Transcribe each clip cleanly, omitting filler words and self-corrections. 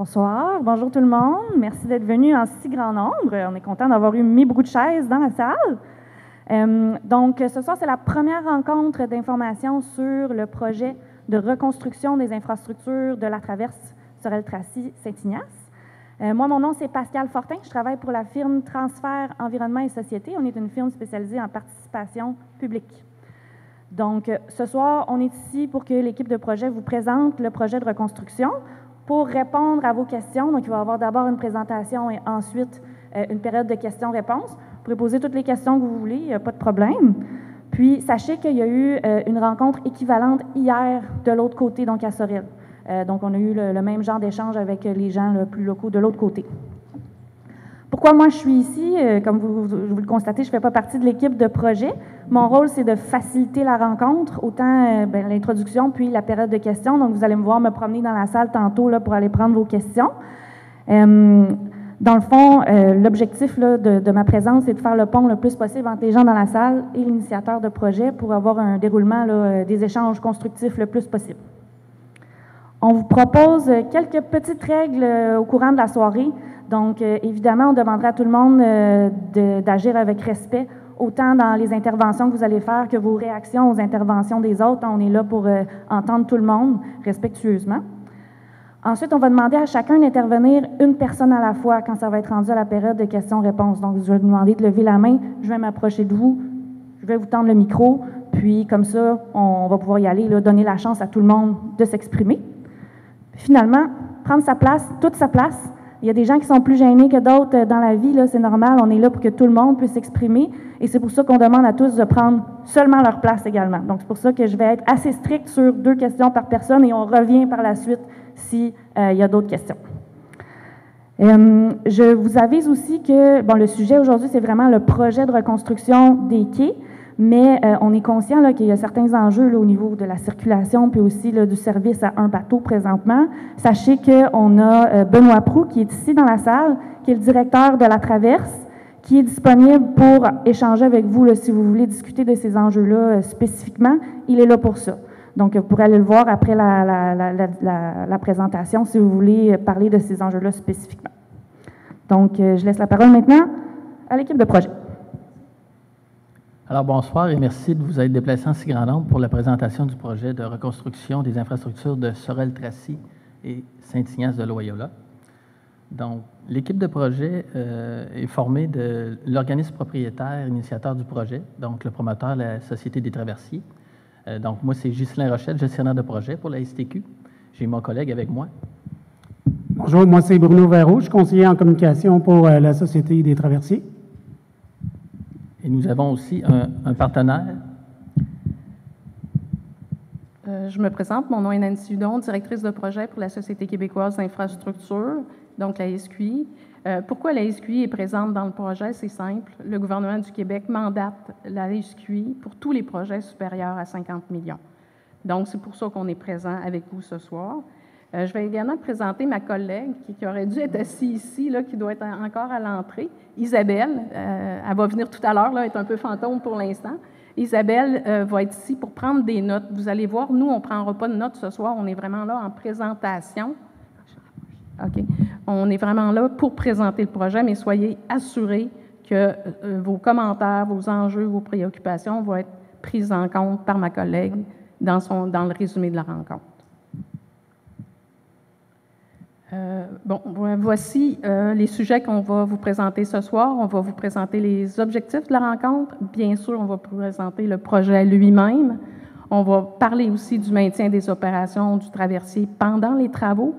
Bonsoir, bonjour tout le monde. Merci d'être venus en si grand nombre. On est content d'avoir mis beaucoup de chaises dans la salle. Donc, ce soir, c'est la première rencontre d'information sur le projet de reconstruction des infrastructures de la traverse Sorel-Tracy-Saint-Ignace. Moi, mon nom, c'est Pascal Fortin. Je travaille pour la firme Transfert Environnement et Société. On est une firme spécialisée en participation publique. Donc, ce soir, on est ici pour que l'équipe de projet vous présente le projet de reconstruction. Pour répondre à vos questions, donc il va y avoir d'abord une présentation et ensuite une période de questions-réponses. Vous pouvez poser toutes les questions que vous voulez, il n'y a pas de problème. Puis, sachez qu'il y a eu une rencontre équivalente hier de l'autre côté, donc à Sorel. Donc, on a eu le même genre d'échange avec les gens plus locaux de l'autre côté. Pourquoi moi je suis ici? Comme vous le constatez, je ne fais pas partie de l'équipe de projet. Mon rôle, c'est de faciliter la rencontre, autant l'introduction puis la période de questions. Donc, vous allez me voir me promener dans la salle tantôt là, pour aller prendre vos questions. Dans le fond, l'objectif de ma présence, c'est de faire le pont le plus possible entre les gens dans la salle et l'initiateur de projet pour avoir un déroulement des échanges constructifs le plus possible. On vous propose quelques petites règles au courant de la soirée. Donc, évidemment, on demandera à tout le monde d'agir avec respect, autant dans les interventions que vous allez faire que vos réactions aux interventions des autres. On est là pour entendre tout le monde respectueusement. Ensuite, on va demander à chacun d'intervenir une personne à la fois quand ça va être rendu à la période de questions-réponses. Donc, je vais vous demander de lever la main, je vais m'approcher de vous, je vais vous tendre le micro, puis comme ça, on va pouvoir y aller, là, donner la chance à tout le monde de s'exprimer. Finalement, prendre sa place, toute sa place. Il y a des gens qui sont plus gênés que d'autres dans la vie, là, c'est normal, on est là pour que tout le monde puisse s'exprimer et c'est pour ça qu'on demande à tous de prendre seulement leur place également. Donc, c'est pour ça que je vais être assez stricte sur 2 questions par personne et on revient par la suite s'il y a d'autres questions. Je vous avise aussi que, bon, le sujet aujourd'hui, c'est vraiment le projet de reconstruction des quais, mais on est conscient qu'il y a certains enjeux là, au niveau de la circulation puis aussi là, du service à un bateau présentement. Sachez qu'on a Benoît Proux qui est ici dans la salle, qui est le directeur de la traverse, qui est disponible pour échanger avec vous là, si vous voulez discuter de ces enjeux-là spécifiquement. Il est là pour ça. Donc, vous pourrez aller le voir après la présentation si vous voulez parler de ces enjeux-là spécifiquement. Donc, je laisse la parole maintenant à l'équipe de projet. Alors, bonsoir et merci de vous être déplacés en si grand nombre pour la présentation du projet de reconstruction des infrastructures de Sorel-Tracy et Saint-Ignace de Loyola. Donc, l'équipe de projet est formée de l'organisme propriétaire initiateur du projet, donc le promoteur, la Société des traversiers. Donc, moi, c'est Ghislain Rochette, gestionnaire de projet pour la STQ. J'ai mon collègue avec moi. Bonjour, moi, c'est Bruno Verreau, je suis conseiller en communication pour la Société des traversiers. Et nous avons aussi un partenaire. Je me présente, mon nom est Nancy Hudon, directrice de projet pour la Société québécoise d'infrastructure, donc la SQI. Pourquoi la SQI est présente dans le projet? C'est simple. Le gouvernement du Québec mandate la SQI pour tous les projets supérieurs à 50 millions. Donc, c'est pour ça qu'on est présent avec vous ce soir. Je vais également présenter ma collègue qui aurait dû être assise ici, là, qui doit être encore à l'entrée, Isabelle. Elle va venir tout à l'heure, elle est un peu fantôme pour l'instant. Isabelle va être ici pour prendre des notes. Vous allez voir, nous, on ne prendra pas de notes ce soir, on est vraiment là en présentation. OK. On est vraiment là pour présenter le projet, mais soyez assurés que vos commentaires, vos enjeux, vos préoccupations vont être prises en compte par ma collègue dans le résumé de la rencontre. Voici les sujets qu'on va vous présenter ce soir. On va vous présenter les objectifs de la rencontre. Bien sûr, on va vous présenter le projet lui-même. On va parler aussi du maintien des opérations du traversier pendant les travaux,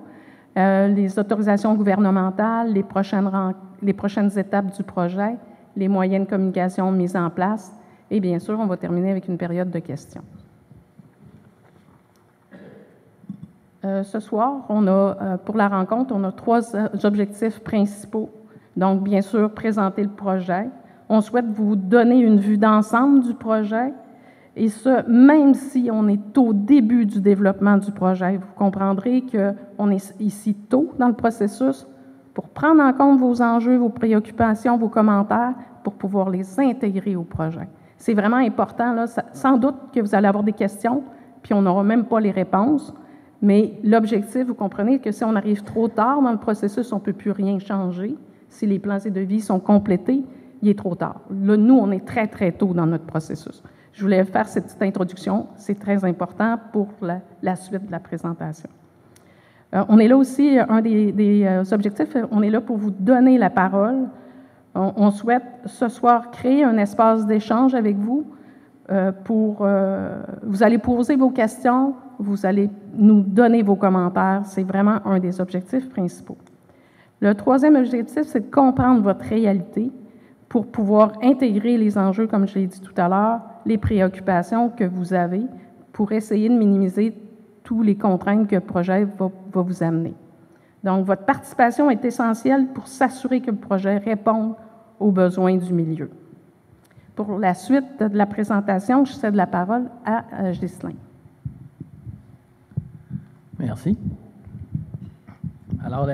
les autorisations gouvernementales, les prochaines étapes du projet, les moyens de communication mis en place. Et bien sûr, on va terminer avec une période de questions. Ce soir, pour la rencontre, on a 3 objectifs principaux. Donc, bien sûr, présenter le projet. On souhaite vous donner une vue d'ensemble du projet, et ce, même si on est au début du développement du projet. Vous comprendrez qu'on est ici tôt dans le processus pour prendre en compte vos enjeux, vos préoccupations, vos commentaires, pour pouvoir les intégrer au projet. C'est vraiment important, là, sans doute que vous allez avoir des questions, puis on n'aura même pas les réponses. Mais l'objectif, vous comprenez que si on arrive trop tard dans le processus, on ne peut plus rien changer. Si les plans et devis sont complétés, il est trop tard. Là, nous, on est très, très tôt dans notre processus. Je voulais faire cette petite introduction. C'est très important pour la suite de la présentation. On est là aussi, un des objectifs, on est là pour vous donner la parole. On souhaite ce soir créer un espace d'échange avec vous. Vous allez poser vos questions, vous allez nous donner vos commentaires. C'est vraiment un des objectifs principaux. Le troisième objectif, c'est de comprendre votre réalité pour pouvoir intégrer les enjeux, comme je l'ai dit tout à l'heure, les préoccupations que vous avez pour essayer de minimiser toutes les contraintes que le projet va vous amener. Donc, votre participation est essentielle pour s'assurer que le projet réponde aux besoins du milieu. Pour la suite de la présentation, je cède la parole à Ghislain. Merci. Alors,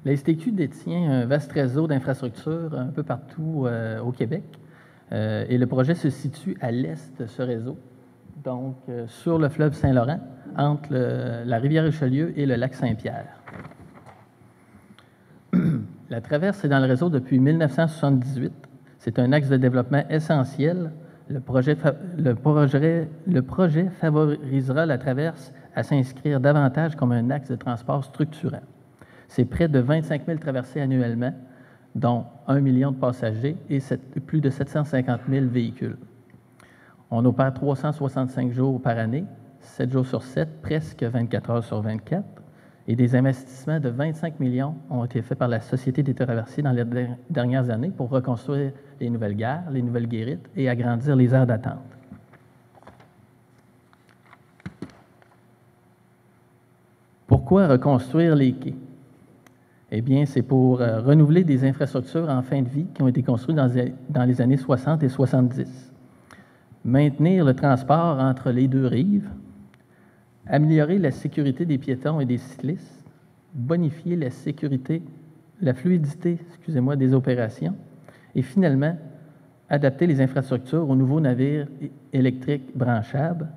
la STQ détient un vaste réseau d'infrastructures un peu partout au Québec. Et le projet se situe à l'est de ce réseau, donc sur le fleuve Saint-Laurent, entre la rivière Richelieu et le lac Saint-Pierre. La traverse est dans le réseau depuis 1978. C'est un axe de développement essentiel. Le projet favorisera la traverse à s'inscrire davantage comme un axe de transport structurant. C'est près de 25 000 traversées annuellement, dont 1 million de passagers et plus de 750 000 véhicules. On opère 365 jours par année, 7 jours sur 7, presque 24 heures sur 24, et des investissements de 25 millions ont été faits par la Société des traversiers dans les dernières années pour reconstruire les nouvelles gares, les nouvelles guérites et agrandir les aires d'attente. Pourquoi reconstruire les quais? Eh bien, c'est pour renouveler des infrastructures en fin de vie qui ont été construites dans les années 60 et 70. Maintenir le transport entre les deux rives, améliorer la sécurité des piétons et des cyclistes, bonifier la fluidité des opérations et finalement, adapter les infrastructures aux nouveaux navires électriques branchables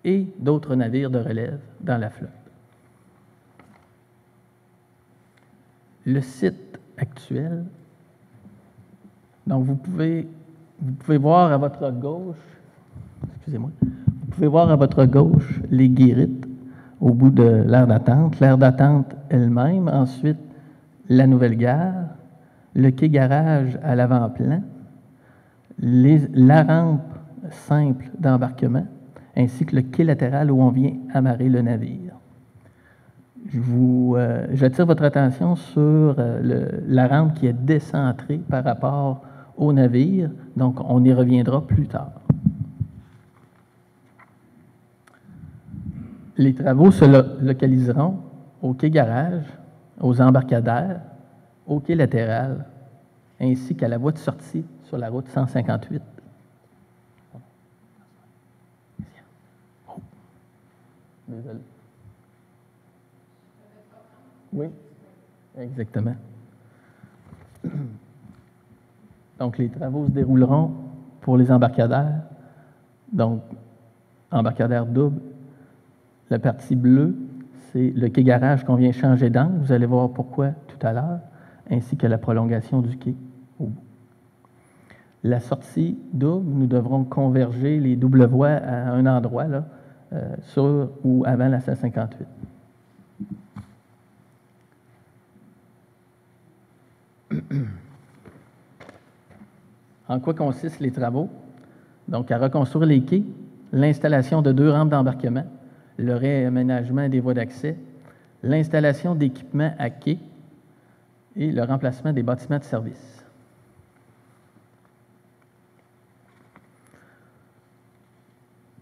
et d'autres navires de relève dans la flotte. Le site actuel, donc vous pouvez voir à votre gauche, vous pouvez voir à votre gauche les guérites au bout de l'aire d'attente, l'aire d'attente elle-même, ensuite la nouvelle gare, le quai-garage à l'avant-plan, la rampe simple d'embarquement, ainsi que le quai latéral où on vient amarrer le navire. J'attire votre attention sur la rampe qui est décentrée par rapport au navire, donc on y reviendra plus tard. Les travaux se localiseront au quai-garage, aux embarcadères, au quai latéral, ainsi qu'à la voie de sortie sur la route 158. Oh. Désolé. Oui, exactement. Donc, les travaux se dérouleront pour les embarcadères, donc embarcadère double. La partie bleue, c'est le quai-garage qu'on vient changer d'angle. Vous allez voir pourquoi tout à l'heure, ainsi que la prolongation du quai au bout. La sortie double, nous devrons converger les doubles voies à un endroit, là, sur ou avant la 158. En quoi consistent les travaux? Donc, à reconstruire les quais, l'installation de 2 rampes d'embarquement, le réaménagement des voies d'accès, l'installation d'équipements à quai et le remplacement des bâtiments de service.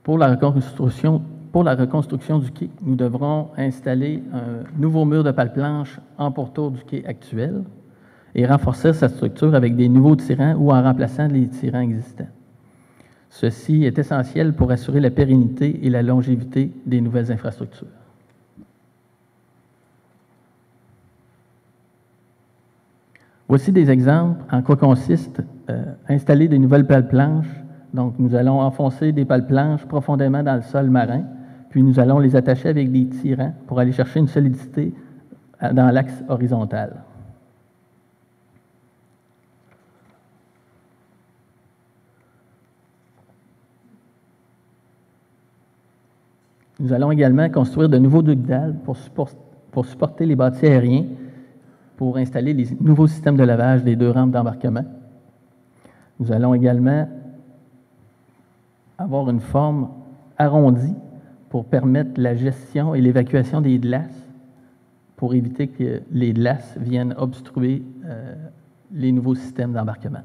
Pour la reconstruction du quai, nous devrons installer un nouveau mur de pales planches en pourtour du quai actuel et renforcer sa structure avec des nouveaux tirants ou en remplaçant les tirants existants. Ceci est essentiel pour assurer la pérennité et la longévité des nouvelles infrastructures. Voici des exemples en quoi consiste installer des nouvelles pales planches. Donc, nous allons enfoncer des pales planches profondément dans le sol marin, Puis nous allons les attacher avec des tirants pour aller chercher une solidité dans l'axe horizontal. Nous allons également construire de nouveaux ducs d'algues pour supporter les bâtis aériens, pour installer les nouveaux systèmes de lavage des 2 rampes d'embarquement. Nous allons également avoir une forme arrondie pour permettre la gestion et l'évacuation des glaces, pour éviter que les glaces viennent obstruer les nouveaux systèmes d'embarquement.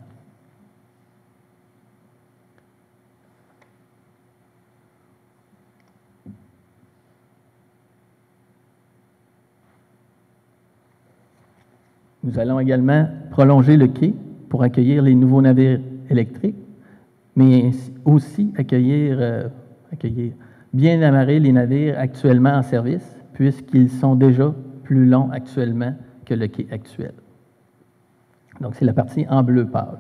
Nous allons également prolonger le quai pour accueillir les nouveaux navires électriques, mais aussi bien amarrer les navires actuellement en service, puisqu'ils sont déjà plus longs actuellement que le quai actuel. Donc, c'est la partie en bleu pâle.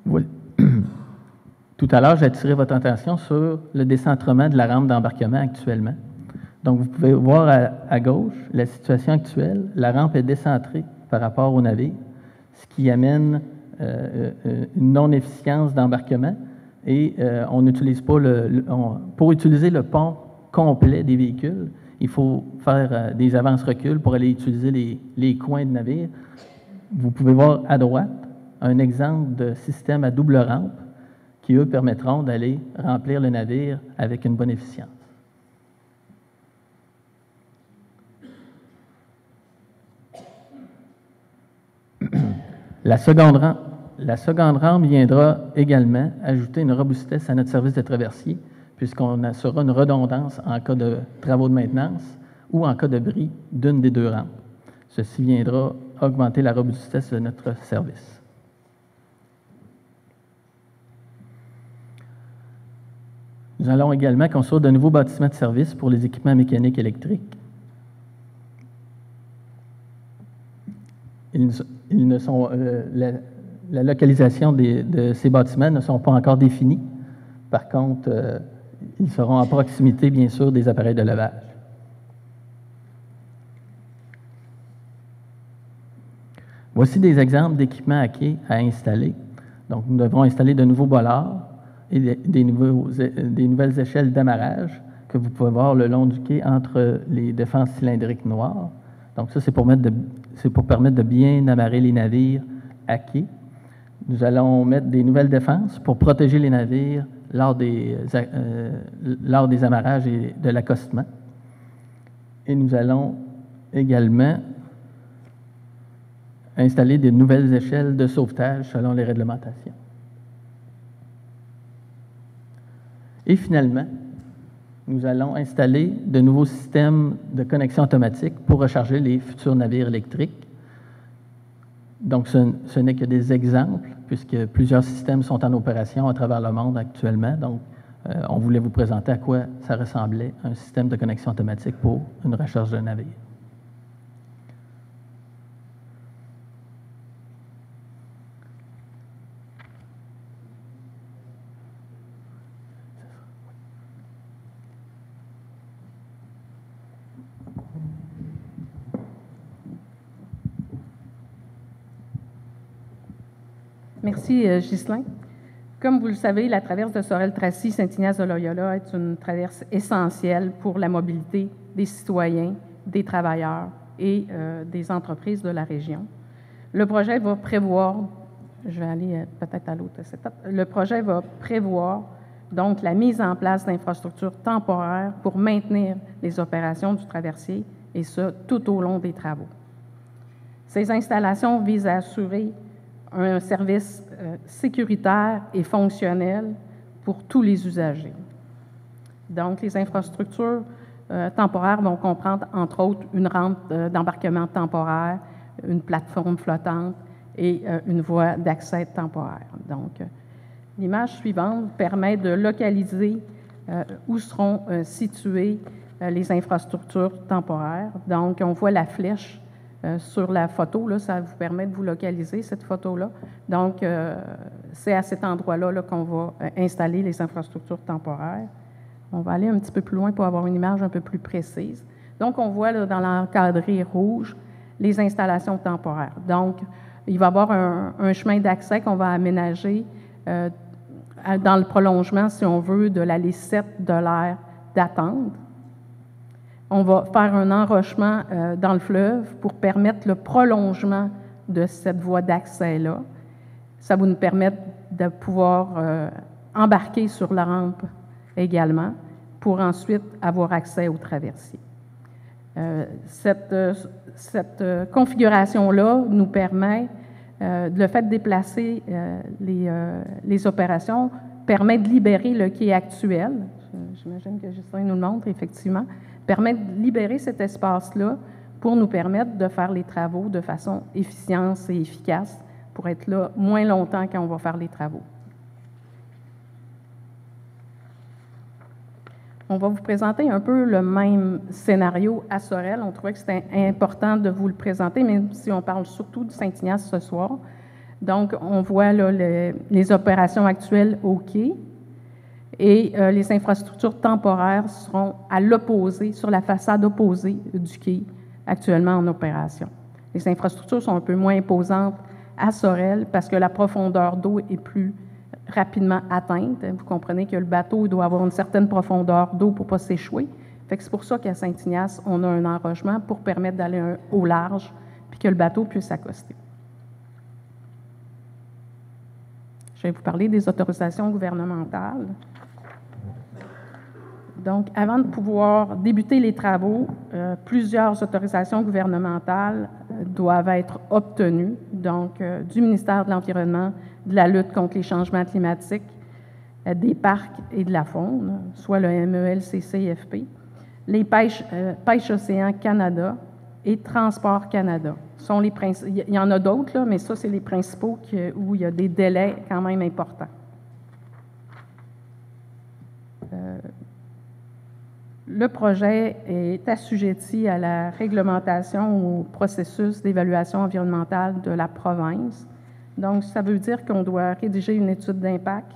Voilà. Tout à l'heure, j'ai attiré votre attention sur le décentrement de la rampe d'embarquement actuellement. Donc, vous pouvez voir à gauche la situation actuelle. La rampe est décentrée par rapport au navire, ce qui amène une non-efficience d'embarquement et on n'utilise pas pour utiliser le pont complet des véhicules, il faut faire des avances-reculs pour aller utiliser les coins de navire. Vous pouvez voir à droite un exemple de système à double rampe qui, eux, permettront d'aller remplir le navire avec une bonne efficience. La seconde rampe viendra également ajouter une robustesse à notre service de traversier, puisqu'on assurera une redondance en cas de travaux de maintenance ou en cas de bris d'une des 2 rampes. Ceci viendra augmenter la robustesse de notre service. Nous allons également construire de nouveaux bâtiments de service pour les équipements mécaniques électriques. La localisation de ces bâtiments ne sont pas encore définis. Par contre, ils seront à proximité, bien sûr, des appareils de lavage. Voici des exemples d'équipements à quai à installer. Donc, nous devrons installer de nouveaux bollards et des nouvelles échelles d'amarrage que vous pouvez voir le long du quai entre les défenses cylindriques noires. Donc, ça, c'est pour permettre de bien amarrer les navires à quai. Nous allons mettre des nouvelles défenses pour protéger les navires lors des amarrages et de l'accostement. Et nous allons également installer de nouvelles échelles de sauvetage selon les réglementations. Et finalement, nous allons installer de nouveaux systèmes de connexion automatique pour recharger les futurs navires électriques. Donc, ce n'est que des exemples, puisque plusieurs systèmes sont en opération à travers le monde actuellement. Donc, on voulait vous présenter à quoi ça ressemblait un système de connexion automatique pour une recharge de navire. Merci, Ghislain. Comme vous le savez, la traverse de Sorel-Tracy-Saint-Ignace-de-Loyola est une traverse essentielle pour la mobilité des citoyens, des travailleurs et des entreprises de la région. Le projet va prévoir, je vais aller peut-être à l'autre étape, le projet va prévoir donc la mise en place d'infrastructures temporaires pour maintenir les opérations du traversier, et ça tout au long des travaux. Ces installations visent à assurer un service sécuritaire et fonctionnel pour tous les usagers. Donc, les infrastructures temporaires vont comprendre, entre autres, une rampe d'embarquement temporaire, une plateforme flottante et une voie d'accès temporaire. Donc, l'image suivante permet de localiser où seront situées les infrastructures temporaires. Donc, on voit la flèche sur la photo, là, ça vous permet de vous localiser, cette photo-là. Donc, c'est à cet endroit-là là, qu'on va installer les infrastructures temporaires. On va aller un petit peu plus loin pour avoir une image un peu plus précise. Donc, on voit là, dans l'encadré rouge les installations temporaires. Donc, il va y avoir un chemin d'accès qu'on va aménager dans le prolongement, si on veut, de l'allée 7 de l'aire d'attente. On va faire un enrochement dans le fleuve pour permettre le prolongement de cette voie d'accès-là. Ça va nous permettre de pouvoir embarquer sur la rampe également pour ensuite avoir accès aux traversiers. Cette configuration-là nous permet, le fait de déplacer les opérations permet de libérer le quai actuel. J'imagine que Justin nous le montre, effectivement. Permet de libérer cet espace-là pour nous permettre de faire les travaux de façon efficiente et efficace pour être là moins longtemps quand on va faire les travaux. On va vous présenter un peu le même scénario à Sorel. On trouvait que c'était important de vous le présenter, même si on parle surtout de Saint-Ignace ce soir. Donc, on voit là, les opérations actuelles au quai et les infrastructures temporaires seront à l'opposé, sur la façade opposée du quai, actuellement en opération. Les infrastructures sont un peu moins imposantes à Sorel parce que la profondeur d'eau est plus rapidement atteinte. Vous comprenez que le bateau doit avoir une certaine profondeur d'eau pour ne pas s'échouer. C'est pour ça qu'à Saint-Ignace, on a un enrochement pour permettre d'aller au large puis que le bateau puisse accoster. Je vais vous parler des autorisations gouvernementales. Donc, avant de pouvoir débuter les travaux, plusieurs autorisations gouvernementales doivent être obtenues, donc du ministère de l'Environnement, de la lutte contre les changements climatiques, des parcs et de la faune, soit le MELCCFP, les Pêche Océan Canada et Transport Canada. Il y en a d'autres, là, mais ça, c'est les principaux où il y a des délais quand même importants. Le projet est assujetti à la réglementation au processus d'évaluation environnementale de la province. Donc, ça veut dire qu'on doit rédiger une étude d'impact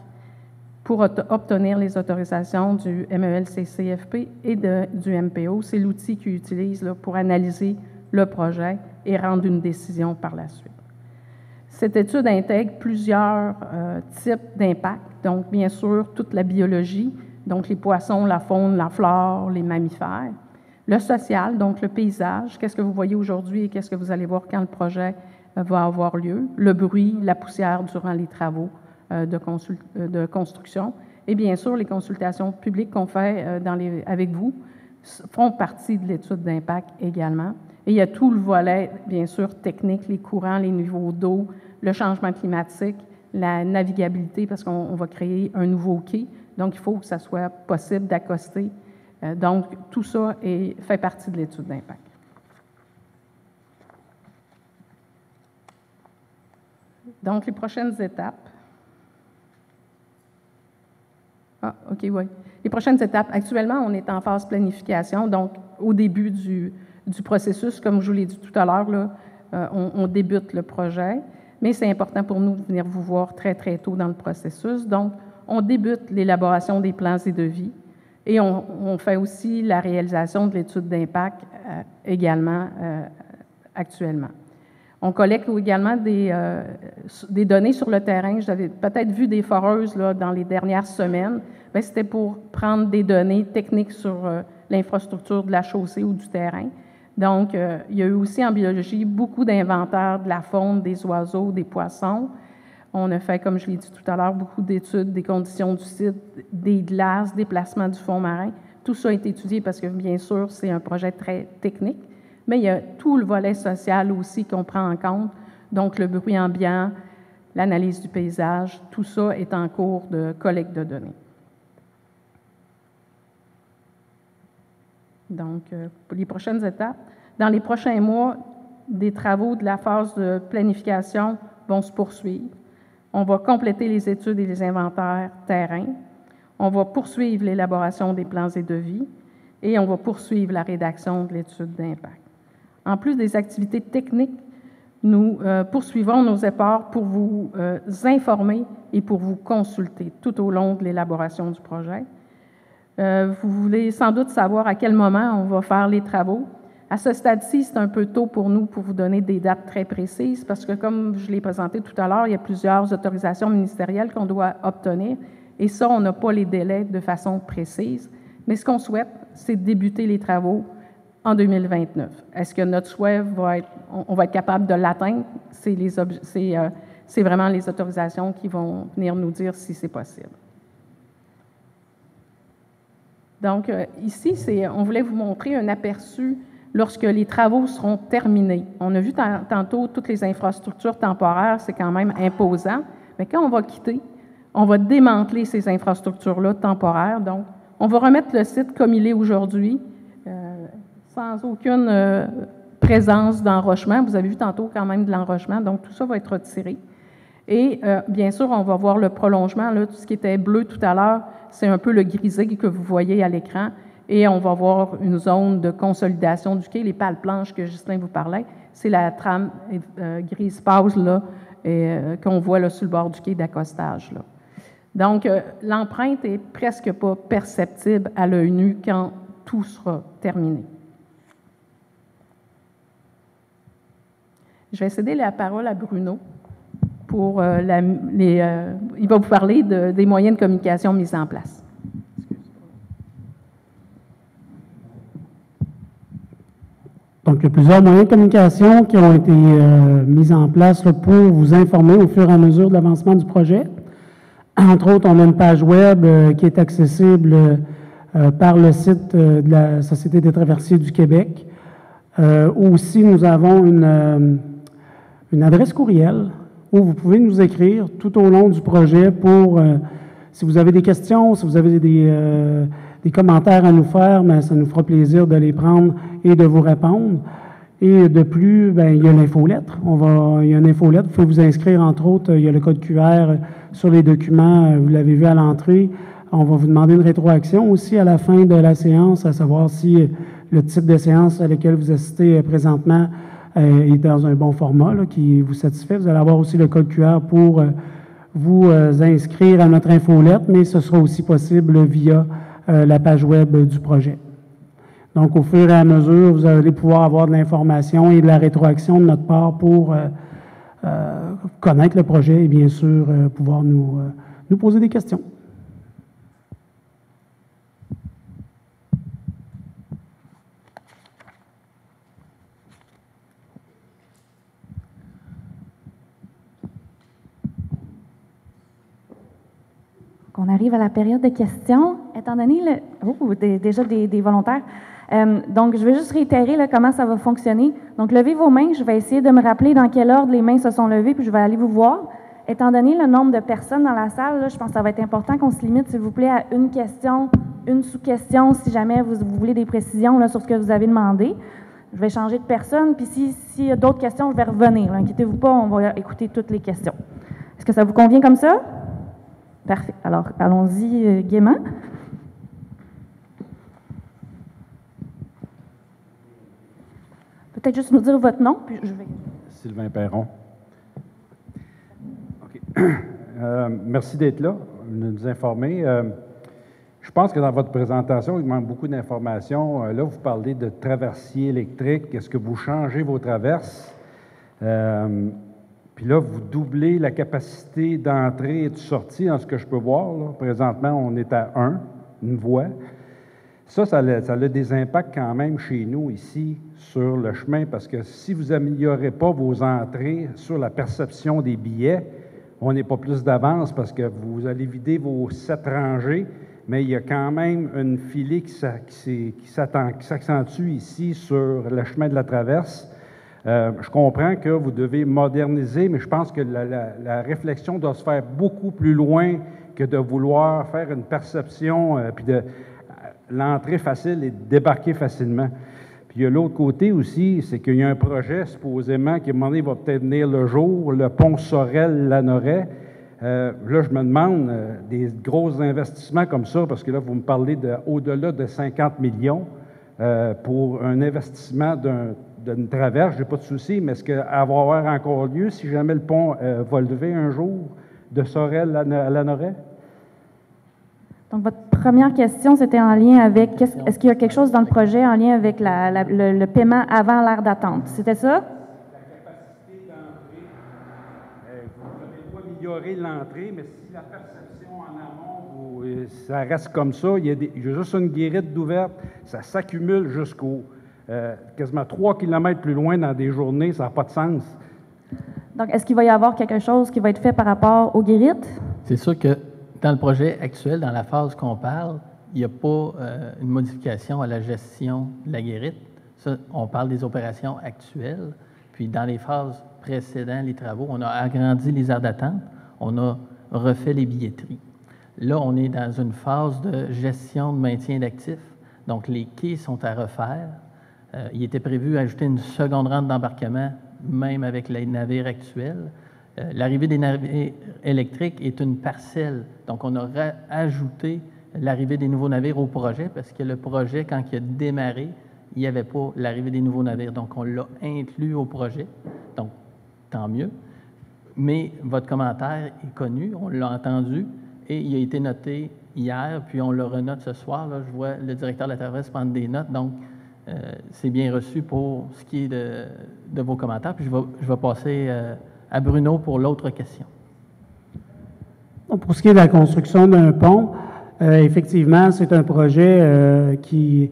pour obtenir les autorisations du MELCCFP et du MPO. C'est l'outil qu'ils utilisent là, pour analyser le projet et rendre une décision par la suite. Cette étude intègre plusieurs types d'impact. Donc, bien sûr, toute la biologie, donc les poissons, la faune, la flore, les mammifères. Le social, donc le paysage, qu'est-ce que vous voyez aujourd'hui et qu'est-ce que vous allez voir quand le projet va avoir lieu. Le bruit, la poussière durant les travaux de construction. Et bien sûr, les consultations publiques qu'on fait avec vous font partie de l'étude d'impact également. Et il y a tout le volet, bien sûr, technique, les courants, les niveaux d'eau, le changement climatique, la navigabilité, parce qu'on va créer un nouveau quai. Donc, il faut que ça soit possible d'accoster. Donc, tout ça fait partie de l'étude d'impact. Donc, les prochaines étapes. Ah, OK, oui. Les prochaines étapes. Actuellement, on est en phase planification. Donc, au début du processus, comme je vous l'ai dit tout à l'heure, là, on débute le projet. Mais c'est important pour nous de venir vous voir très, très tôt dans le processus. Donc, on débute l'élaboration des plans et devis et on fait aussi la réalisation de l'étude d'impact également actuellement. On collecte également des données sur le terrain. J'avais peut-être vu des foreuses là, dans les dernières semaines. C'était pour prendre des données techniques sur l'infrastructure de la chaussée ou du terrain. Donc, il y a eu aussi en biologie beaucoup d'inventaires de la faune, des oiseaux, des poissons. On a fait, comme je l'ai dit tout à l'heure, beaucoup d'études des conditions du site, des glaces, des placements du fond marin. Tout ça a été étudié parce que, bien sûr, c'est un projet très technique, mais il y a tout le volet social aussi qu'on prend en compte, donc le bruit ambiant, l'analyse du paysage, tout ça est en cours de collecte de données. Donc, pour les prochaines étapes, dans les prochains mois, des travaux de la phase de planification vont se poursuivre. On va compléter les études et les inventaires terrain. On va poursuivre l'élaboration des plans et devis et on va poursuivre la rédaction de l'étude d'impact. En plus des activités techniques, nous poursuivons nos efforts pour vous informer et pour vous consulter tout au long de l'élaboration du projet. Vous voulez sans doute savoir à quel moment on va faire les travaux. À ce stade-ci, c'est un peu tôt pour nous pour vous donner des dates très précises parce que, comme je l'ai présenté tout à l'heure, il y a plusieurs autorisations ministérielles qu'on doit obtenir et ça, on n'a pas les délais de façon précise. Mais ce qu'on souhaite, c'est débuter les travaux en 2029. Est-ce que notre souhait va être, on va être capable de l'atteindre? C'est vraiment les autorisations qui vont venir nous dire si c'est possible. Donc, ici, on voulait vous montrer un aperçu lorsque les travaux seront terminés. On a vu tantôt toutes les infrastructures temporaires, c'est quand même imposant, mais quand on va quitter, on va démanteler ces infrastructures-là temporaires. Donc, on va remettre le site comme il est aujourd'hui, sans aucune présence d'enrochement. Vous avez vu tantôt quand même de l'enrochement, donc tout ça va être retiré. Et bien sûr, on va voir le prolongement. Là, tout ce qui était bleu tout à l'heure, c'est un peu le grisé que vous voyez à l'écran. Et on va voir une zone de consolidation du quai, les pales planches que Justin vous parlait. C'est la trame grise pâle là, qu'on voit là, sur le bord du quai d'accostage. Là. Donc, l'empreinte est presque pas perceptible à l'œil nu quand tout sera terminé. Je vais céder la parole à Bruno pour il va vous parler des moyens de communication mis en place. Donc, il y a plusieurs moyens de communication qui ont été mis en place là, pour vous informer au fur et à mesure de l'avancement du projet. Entre autres, on a une page web qui est accessible par le site de la Société des traversiers du Québec. Aussi, nous avons une adresse courriel où vous pouvez nous écrire tout au long du projet pour, si vous avez des questions, si vous avez des commentaires à nous faire, bien, ça nous fera plaisir de les prendre et de vous répondre. Et de plus, bien, il y a l'infolettre. Il y a une infolettre, vous pouvez vous inscrire, entre autres, il y a le code QR sur les documents, vous l'avez vu à l'entrée. On va vous demander une rétroaction aussi à la fin de la séance, à savoir si le type de séance à laquelle vous assistez présentement est dans un bon format là, qui vous satisfait. Vous allez avoir aussi le code QR pour vous inscrire à notre infolette, mais ce sera aussi possible via la page web du projet. Donc, au fur et à mesure, vous allez pouvoir avoir de l'information et de la rétroaction de notre part pour connaître le projet et bien sûr pouvoir nous poser des questions. On arrive à la période de questions. Étant donné déjà des volontaires, donc je vais juste réitérer là, comment ça va fonctionner. Donc, levez vos mains. Je vais essayer de me rappeler dans quel ordre les mains se sont levées, puis je vais aller vous voir. Étant donné le nombre de personnes dans la salle, là, je pense que ça va être important qu'on se limite, s'il vous plaît, à une question, une sous-question, si jamais vous voulez des précisions là, sur ce que vous avez demandé. Je vais changer de personne, puis s'il y a d'autres questions, je vais revenir. Inquiétez-vous pas, on va écouter toutes les questions. Est-ce que ça vous convient comme ça? Parfait. Alors, allons-y gaiement. Peut-être juste nous dire votre nom, puis je vais... Sylvain Perron. OK. Merci d'être là, de nous informer. Je pense que dans votre présentation, il manque beaucoup d'informations. Là, vous parlez de traversiers électriques. Est-ce que vous changez vos traverses? Puis là, vous doublez la capacité d'entrée et de sortie, dans ce que je peux voir. Là. Présentement, on est à 1, une voie. Ça a des impacts quand même chez nous ici sur le chemin, parce que si vous n'améliorez pas vos entrées sur la perception des billets, on n'est pas plus d'avance parce que vous allez vider vos 7 rangées, mais il y a quand même une filée qui s'accentue ici sur le chemin de la traverse. Je comprends que vous devez moderniser, mais je pense que la réflexion doit se faire beaucoup plus loin que de vouloir faire une perception, puis de l'entrée facile et de débarquer facilement. Puis il y a l'autre côté aussi, c'est qu'il y a un projet, supposément, qui à un moment donné va peut-être venir le jour, le pont Sorel-Lanoret. Là, je me demande, des gros investissements comme ça, parce que là, vous me parlez au-delà de 50 millions pour un investissement d'une traverse, je n'ai pas de souci, mais est-ce qu'elle va avoir encore lieu si jamais le pont va lever un jour de Sorel à Lanoraie? Donc, votre première question, c'était en lien avec, est-ce qu'il y a quelque chose dans le projet en lien avec le paiement avant l'aire d'attente? C'était ça? La capacité d'entrée, vous n'avez pas amélioré l'entrée, mais si la perception en amont, ça reste comme ça, il y a juste une guérite d'ouverte, ça s'accumule jusqu'au quasiment 3 km plus loin dans des journées, ça n'a pas de sens. Donc, est-ce qu'il va y avoir quelque chose qui va être fait par rapport aux guérites? C'est sûr que dans le projet actuel, dans la phase qu'on parle, il n'y a pas une modification à la gestion de la guérite. Ça, on parle des opérations actuelles. Puis dans les phases précédentes, les travaux, on a agrandi les aires d'attente, on a refait les billetteries. Là, on est dans une phase de gestion de maintien d'actifs. Donc, les quais sont à refaire. Il était prévu ajouter une seconde rampe d'embarquement, même avec les navires actuels. L'arrivée des navires électriques est une parcelle. Donc, on a ajouté l'arrivée des nouveaux navires au projet parce que le projet, quand il a démarré, il n'y avait pas l'arrivée des nouveaux navires. Donc, on l'a inclus au projet. Donc, tant mieux. Mais votre commentaire est connu, on l'a entendu et il a été noté hier, puis on le renote ce soir. Là, je vois le directeur de la traverse prendre des notes. Donc, c'est bien reçu pour ce qui est de vos commentaires. Puis, je vais passer à Bruno pour l'autre question. Pour ce qui est de la construction d'un pont, effectivement, c'est un projet qui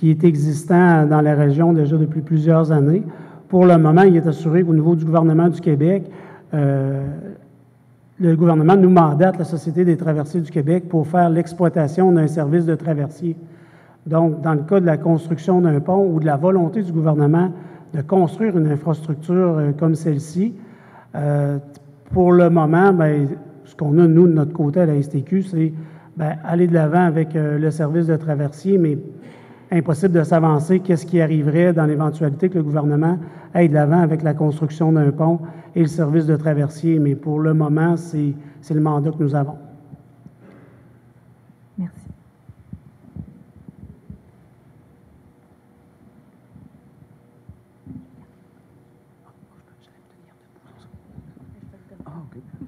est existant dans la région déjà depuis plusieurs années. Pour le moment, il est assuré qu'au niveau du gouvernement du Québec, le gouvernement nous mandate, la Société des traversiers du Québec, pour faire l'exploitation d'un service de traversier. Donc, dans le cas de la construction d'un pont ou de la volonté du gouvernement de construire une infrastructure comme celle-ci, pour le moment, bien, ce qu'on a, nous, de notre côté à la STQ, c'est aller de l'avant avec le service de traversier, mais impossible de s'avancer qu'est-ce qui arriverait dans l'éventualité que le gouvernement aille de l'avant avec la construction d'un pont et le service de traversier. Mais pour le moment, c'est le mandat que nous avons. Merci.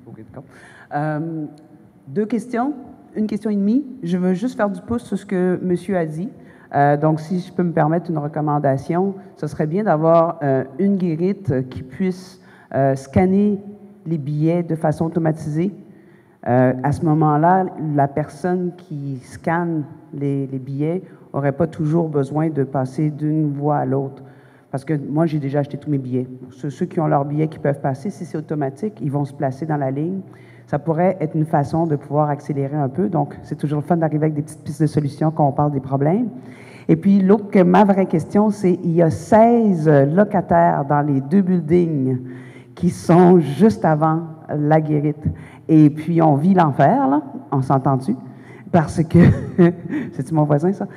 OK, d'accord. Deux questions, une question et demie. Je veux juste faire du pouce sur ce que monsieur a dit. Donc, si je peux me permettre une recommandation, ce serait bien d'avoir une guérite qui puisse scanner les billets de façon automatisée. À ce moment-là, la personne qui scanne les billets n'aurait pas toujours besoin de passer d'une voie à l'autre. Parce que moi, j'ai déjà acheté tous mes billets. Ceux qui ont leurs billets qui peuvent passer, si c'est automatique, ils vont se placer dans la ligne. Ça pourrait être une façon de pouvoir accélérer un peu. Donc, c'est toujours le fun d'arriver avec des petites pistes de solutions quand on parle des problèmes. Et puis, ma vraie question, c'est il y a 16 locataires dans les 2 buildings qui sont juste avant la guérite. Et puis, on vit l'enfer, là, on s'entend-tu? Parce que... C'est-tu mon voisin, ça?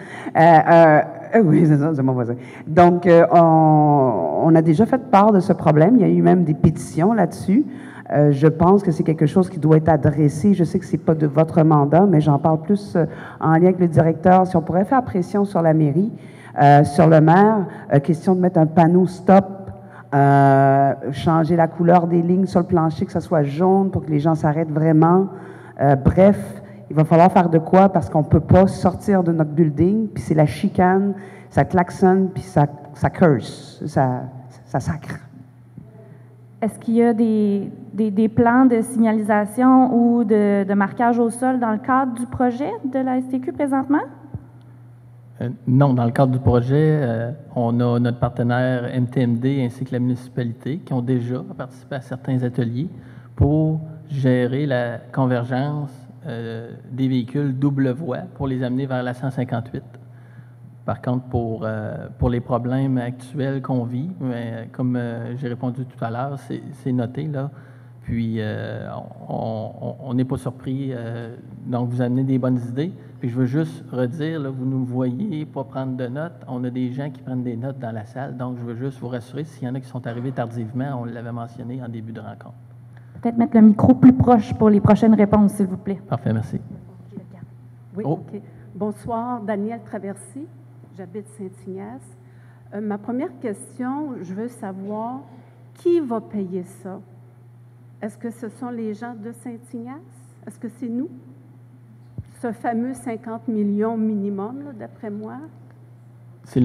Oui, c'est ça, c'est mon voisin. Donc, on a déjà fait part de ce problème. Il y a eu même des pétitions là-dessus. Je pense que c'est quelque chose qui doit être adressé. Je sais que ce n'est pas de votre mandat, mais j'en parle plus en lien avec le directeur. Si on pourrait faire pression sur la mairie, sur le maire, question de mettre un panneau stop, changer la couleur des lignes sur le plancher, que ça soit jaune pour que les gens s'arrêtent vraiment. Bref, il va falloir faire de quoi parce qu'on ne peut pas sortir de notre building, puis c'est la chicane, ça klaxonne, puis ça curse, ça sacre. Est-ce qu'il y a des plans de signalisation ou de marquage au sol dans le cadre du projet de la STQ présentement? Non, dans le cadre du projet, on a notre partenaire MTMD ainsi que la municipalité qui ont déjà participé à certains ateliers pour gérer la convergence des véhicules double voie pour les amener vers la 158. Par contre, pour les problèmes actuels qu'on vit, comme j'ai répondu tout à l'heure, c'est noté, là. Puis, on n'est pas surpris. Donc, vous amenez des bonnes idées. Puis, je veux juste redire, là, vous nous voyez pas prendre de notes. On a des gens qui prennent des notes dans la salle. Donc, je veux juste vous rassurer, s'il y en a qui sont arrivés tardivement, on l'avait mentionné en début de rencontre. Peut-être mettre le micro plus proche pour les prochaines réponses, s'il vous plaît. Parfait, merci. Oui, OK. Bonsoir, Danielle Traversy. J'habite Saint-Ignace. Ma première question, je veux savoir qui va payer ça? Est-ce que ce sont les gens de Saint-Ignace? Est-ce que c'est nous? Ce fameux 50 millions minimum, là, d'après moi? C'est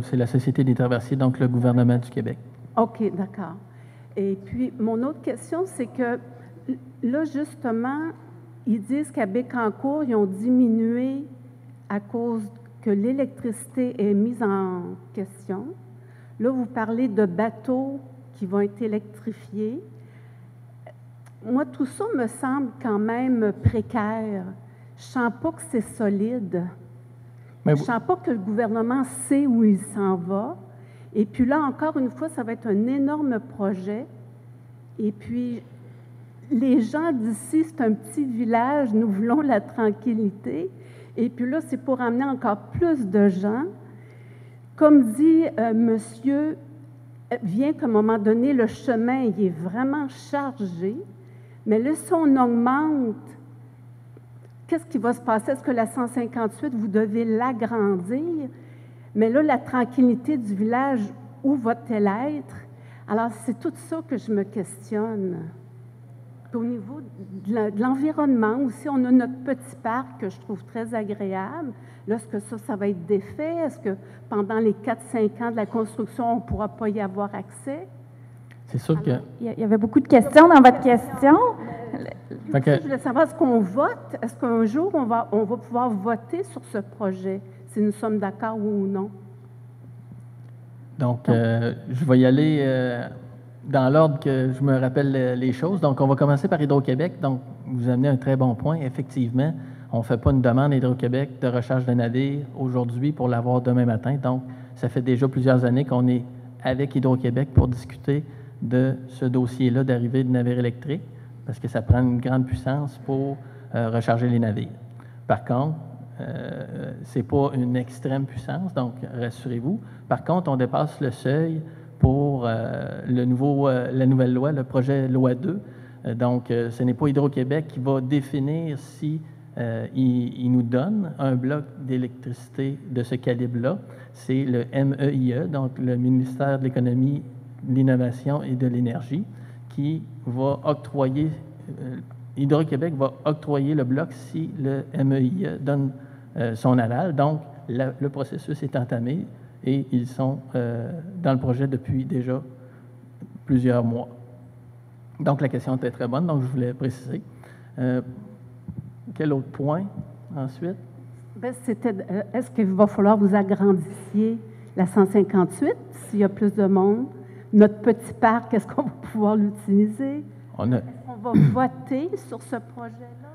c'est la Société des traversiers, donc le gouvernement du Québec. OK, d'accord. Et puis, mon autre question, c'est que là, justement, ils disent qu'à Bécancour, ils ont diminué à cause que l'électricité est mise en question. Là, vous parlez de bateaux qui vont être électrifiés. Moi, tout ça me semble quand même précaire. Je ne sens pas que c'est solide. Je ne sens pas que le gouvernement sait où il s'en va. Et puis là, encore une fois, ça va être un énorme projet. Et puis, les gens d'ici, c'est un petit village, nous voulons la tranquillité. Et puis là, c'est pour amener encore plus de gens. Comme dit monsieur, vient qu'à un moment donné, le chemin, il est vraiment chargé. Mais là, si on augmente, qu'est-ce qui va se passer? Est-ce que la 158, vous devez l'agrandir? Mais là, la tranquillité du village, où va-t-elle être? Alors, c'est tout ça que je me questionne. Puis au niveau de l'environnement aussi, on a notre petit parc que je trouve très agréable. Là, est-ce que ça va être défait? Est-ce que pendant les 4-5 ans de la construction, on ne pourra pas y avoir accès? C'est sûr que... Il y avait beaucoup de questions dans votre question. Je voulais savoir, est-ce qu'on vote? Est-ce qu'un jour, on va pouvoir voter sur ce projet, si nous sommes d'accord ou non? Donc, je vais y aller dans l'ordre que je me rappelle les choses. Donc, on va commencer par Hydro-Québec. Donc, vous amenez un très bon point. Effectivement, on ne fait pas une demande à Hydro-Québec de recharge de navire aujourd'hui pour l'avoir demain matin. Donc, ça fait déjà plusieurs années qu'on est avec Hydro-Québec pour discuter de ce dossier-là d'arrivée de navires électriques, parce que ça prend une grande puissance pour recharger les navires. Par contre, ce n'est pas une extrême puissance, donc rassurez-vous. Par contre, on dépasse le seuil pour la nouvelle loi, le projet Loi 2. Donc, ce n'est pas Hydro-Québec qui va définir si il nous donne un bloc d'électricité de ce calibre-là. C'est le MEIE, donc le ministère de l'Économie, de l'Innovation et de l'Énergie, qui va octroyer, Hydro-Québec va octroyer le bloc si le MEIE donne son aval. Donc, le processus est entamé et ils sont dans le projet depuis déjà plusieurs mois. Donc, la question était très bonne, donc je voulais préciser. Quel autre point ensuite? Est-ce qu'il va falloir vous agrandissiez la 158 s'il y a plus de monde? Notre petit parc, est-ce qu'on va pouvoir l'utiliser? Est-ce qu'on va voter sur ce projet-là?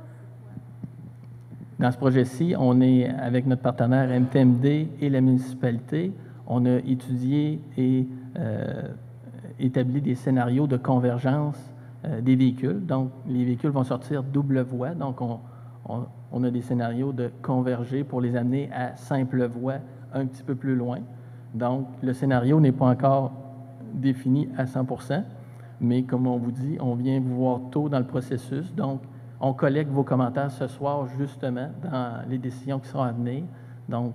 Dans ce projet-ci, on est avec notre partenaire MTMD et la municipalité. On a étudié et établi des scénarios de convergence des véhicules. Donc, les véhicules vont sortir double voie. Donc, on a des scénarios de converger pour les amener à simple voie un petit peu plus loin. Donc, le scénario n'est pas encore défini à 100%, mais comme on vous dit, on vient vous voir tôt dans le processus. Donc, on collecte vos commentaires ce soir, justement, dans les décisions qui seront à venir. Donc,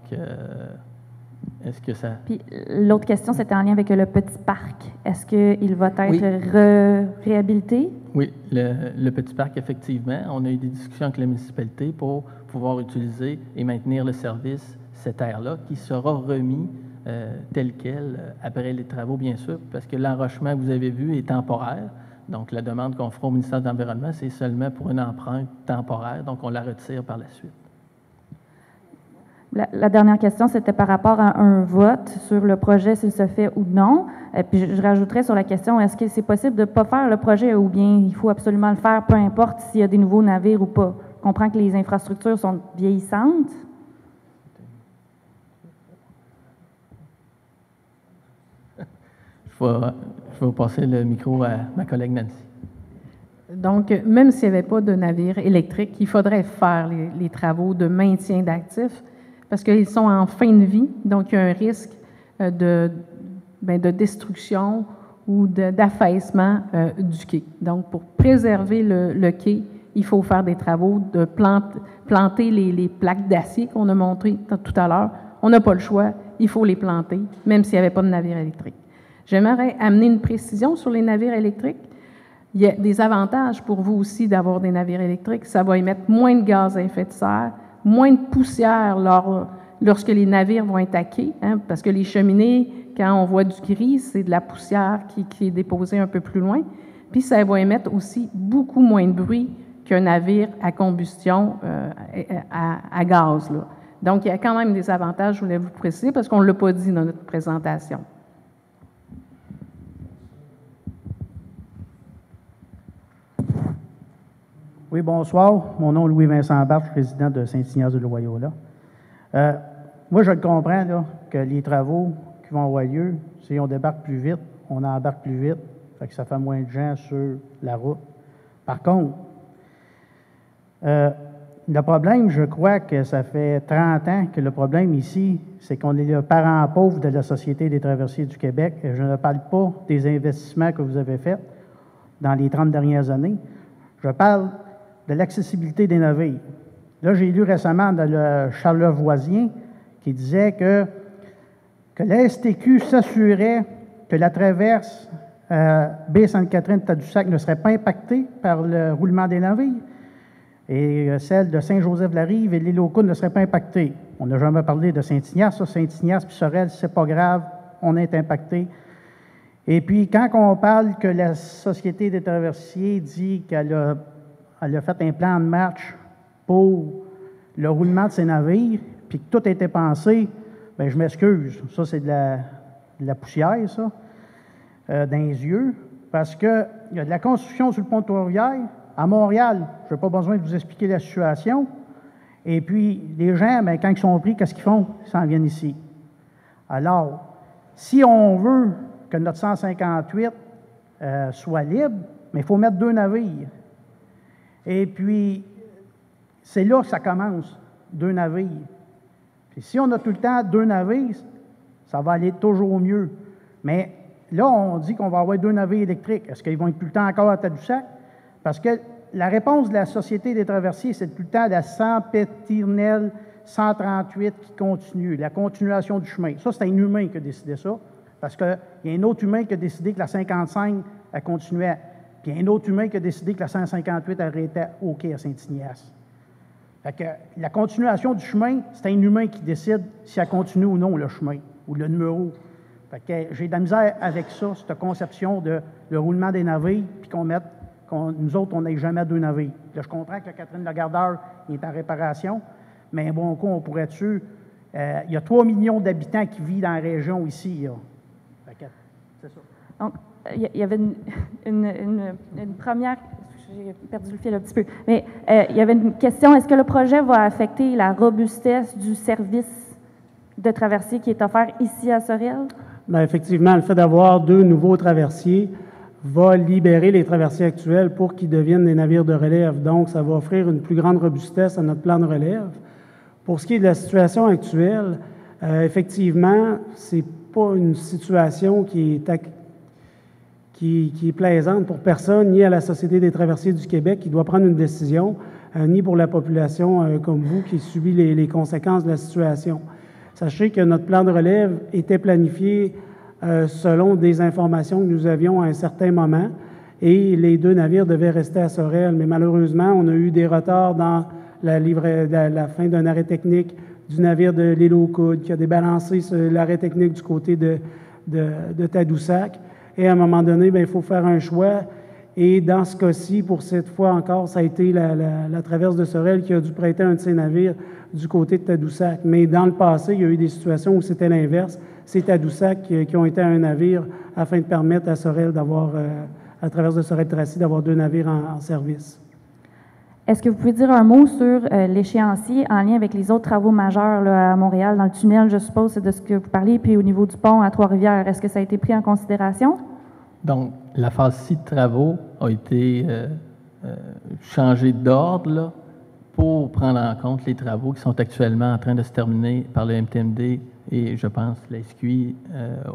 est-ce que ça... Puis, l'autre question, c'était en lien avec le petit parc. Est-ce qu'il va être réhabilité? Oui, le petit parc, effectivement. On a eu des discussions avec la municipalité pour pouvoir utiliser et maintenir le service, cette aire-là, qui sera remis tel quel après les travaux, bien sûr, parce que l'enrochement que vous avez vu est temporaire. Donc, la demande qu'on fera au ministère de l'Environnement, c'est seulement pour une empreinte temporaire. Donc, on la retire par la suite. La dernière question, c'était par rapport à un vote sur le projet, s'il se fait ou non. Puis je rajouterais sur la question, est-ce que c'est possible de ne pas faire le projet ou bien il faut absolument le faire, peu importe s'il y a des nouveaux navires ou pas? On comprend que les infrastructures sont vieillissantes. Je vais vous passer le micro à ma collègue Nancy. Donc, même s'il n'y avait pas de navire électrique, il faudrait faire les travaux de maintien d'actifs parce qu'ils sont en fin de vie, donc il y a un risque de destruction ou d'affaissement du quai. Donc, pour préserver le quai, il faut faire des travaux de planter les plaques d'acier qu'on a montrées tout à l'heure. On n'a pas le choix. il faut les planter, même s'il n'y avait pas de navire électrique. J'aimerais amener une précision sur les navires électriques. Il y a des avantages pour vous aussi d'avoir des navires électriques. Ça va émettre moins de gaz à effet de serre, moins de poussière lorsque les navires vont être hackés, hein, parce que les cheminées, quand on voit du gris, c'est de la poussière qui est déposée un peu plus loin. Puis ça va émettre aussi beaucoup moins de bruit qu'un navire à combustion à gaz, là. Donc, il y a quand même des avantages, je voulais vous préciser, parce qu'on ne l'a pas dit dans notre présentation. Oui, bonsoir. Mon nom est Louis-Vincent Barthes, président de Saint-Ignace de Loyola. Moi, je le comprends, là, que les travaux qui vont avoir lieu, si on débarque plus vite, on embarque plus vite, fait que ça fait moins de gens sur la route. Par contre, le problème, je crois que ça fait 30 ans que le problème ici, c'est qu'on est le parent pauvre de la Société des traversiers du Québec. Et je ne parle pas des investissements que vous avez faits dans les 30 dernières années. Je parle de l'accessibilité des navires. Là, j'ai lu récemment dans le Charlevoisien qui disait que la STQ s'assurait que la traverse baie Sainte-Catherine-Tadoussac ne serait pas impactée par le roulement des navires et celle de Saint-Joseph-la-Rive et l'île aux Coudes ne serait pas impactée. On n'a jamais parlé de Saint-Ignace. Ça, Saint-Ignace puis Sorel, c'est pas grave, on est impacté. Et puis, quand on parle que la Société des traversiers dit qu'elle a fait un plan de marche pour le roulement de ses navires, puis que tout a été pensé, bien, je m'excuse. Ça, c'est de la poussière, ça, dans les yeux, parce qu'il y a de la construction sur le pont de Trois-Rivières. À Montréal, je n'ai pas besoin de vous expliquer la situation. Et puis, les gens, bien, quand ils sont pris, qu'est-ce qu'ils font? Ils s'en viennent ici. Alors, si on veut que notre 158 soit libre, mais il faut mettre 2 navires. Et puis, c'est là que ça commence, 2 navires. Puis si on a tout le temps 2 navires, ça va aller toujours mieux. Mais là, on dit qu'on va avoir 2 navires électriques. Est-ce qu'ils vont être tout le temps encore à Tadoussac? Parce que la réponse de la Société des traversiers, c'est tout le temps la Sempéternelle 138 qui continue, la continuation du chemin. Ça, c'est un humain qui a décidé ça, parce qu'il y a un autre humain qui a décidé que la 55, elle continuait. Puis il y a un autre humain qui a décidé que la 158 arrêtait au quai à Saint-Ignace. Fait que la continuation du chemin, c'est un humain qui décide si elle continue ou non le chemin, ou le numéro. Fait que j'ai de la misère avec ça, cette conception de le roulement des navires, puis nous autres, on n'ait jamais 2 navires. Là, je comprends que Catherine Lagardeur est en réparation, mais bon coup, on pourrait dessus. Il y a 3 millions d'habitants qui vivent dans la région ici. Là. Fait que, c'est ça. Donc, il y avait une première... J'ai perdu le fil un petit peu. Mais il y avait une question. Est-ce que le projet va affecter la robustesse du service de traversier qui est offert ici à Sorel? Bien, effectivement, le fait d'avoir 2 nouveaux traversiers va libérer les traversiers actuels pour qu'ils deviennent des navires de relève. Donc, ça va offrir une plus grande robustesse à notre plan de relève. Pour ce qui est de la situation actuelle, effectivement, c'est pas une situation qui est plaisante pour personne, ni à la Société des traversiers du Québec qui doit prendre une décision, ni pour la population comme vous qui subit les conséquences de la situation. Sachez que notre plan de relève était planifié selon des informations que nous avions à un certain moment et les 2 navires devaient rester à Sorel. Mais malheureusement, on a eu des retards dans la fin d'un arrêt technique du navire de l'île aux Coudes qui a débalancé l'arrêt technique du côté de Tadoussac. Et à un moment donné, bien, il faut faire un choix. Et dans ce cas-ci, pour cette fois encore, ça a été la traverse de Sorel qui a dû prêter un de ses navires du côté de Tadoussac. Mais dans le passé, il y a eu des situations où c'était l'inverse. C'est Tadoussac qui ont été à un navire afin de permettre à Sorel d'avoir, à la traverse de Sorel-Tracy, d'avoir 2 navires en service. Est-ce que vous pouvez dire un mot sur l'échéancier en lien avec les autres travaux majeurs là, à Montréal, dans le tunnel, je suppose, c'est de ce que vous parlez, puis au niveau du pont à Trois-Rivières, est-ce que ça a été pris en considération? Donc, la phase 6 de travaux a été changée d'ordre là, pour prendre en compte les travaux qui sont actuellement en train de se terminer par le MTMD et, je pense, la SQI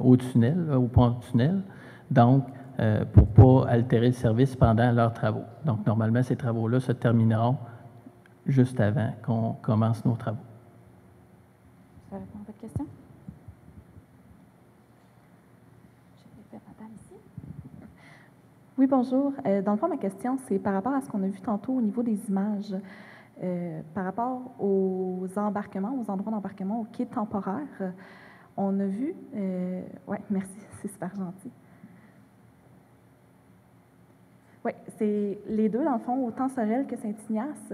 au tunnel, au pont du tunnel. Donc, pour ne pas altérer le service pendant leurs travaux. Donc, normalement, ces travaux-là se termineront juste avant qu'on commence nos travaux. Ça répond à votre question? Oui, bonjour. Dans le fond, ma question, c'est par rapport à ce qu'on a vu tantôt au niveau des images, par rapport aux embarquements, aux endroits d'embarquement, aux quais temporaires. On a vu... oui, merci, c'est super gentil. Oui, c'est les deux, dans le fond, autant Sorel que Saint-Ignace.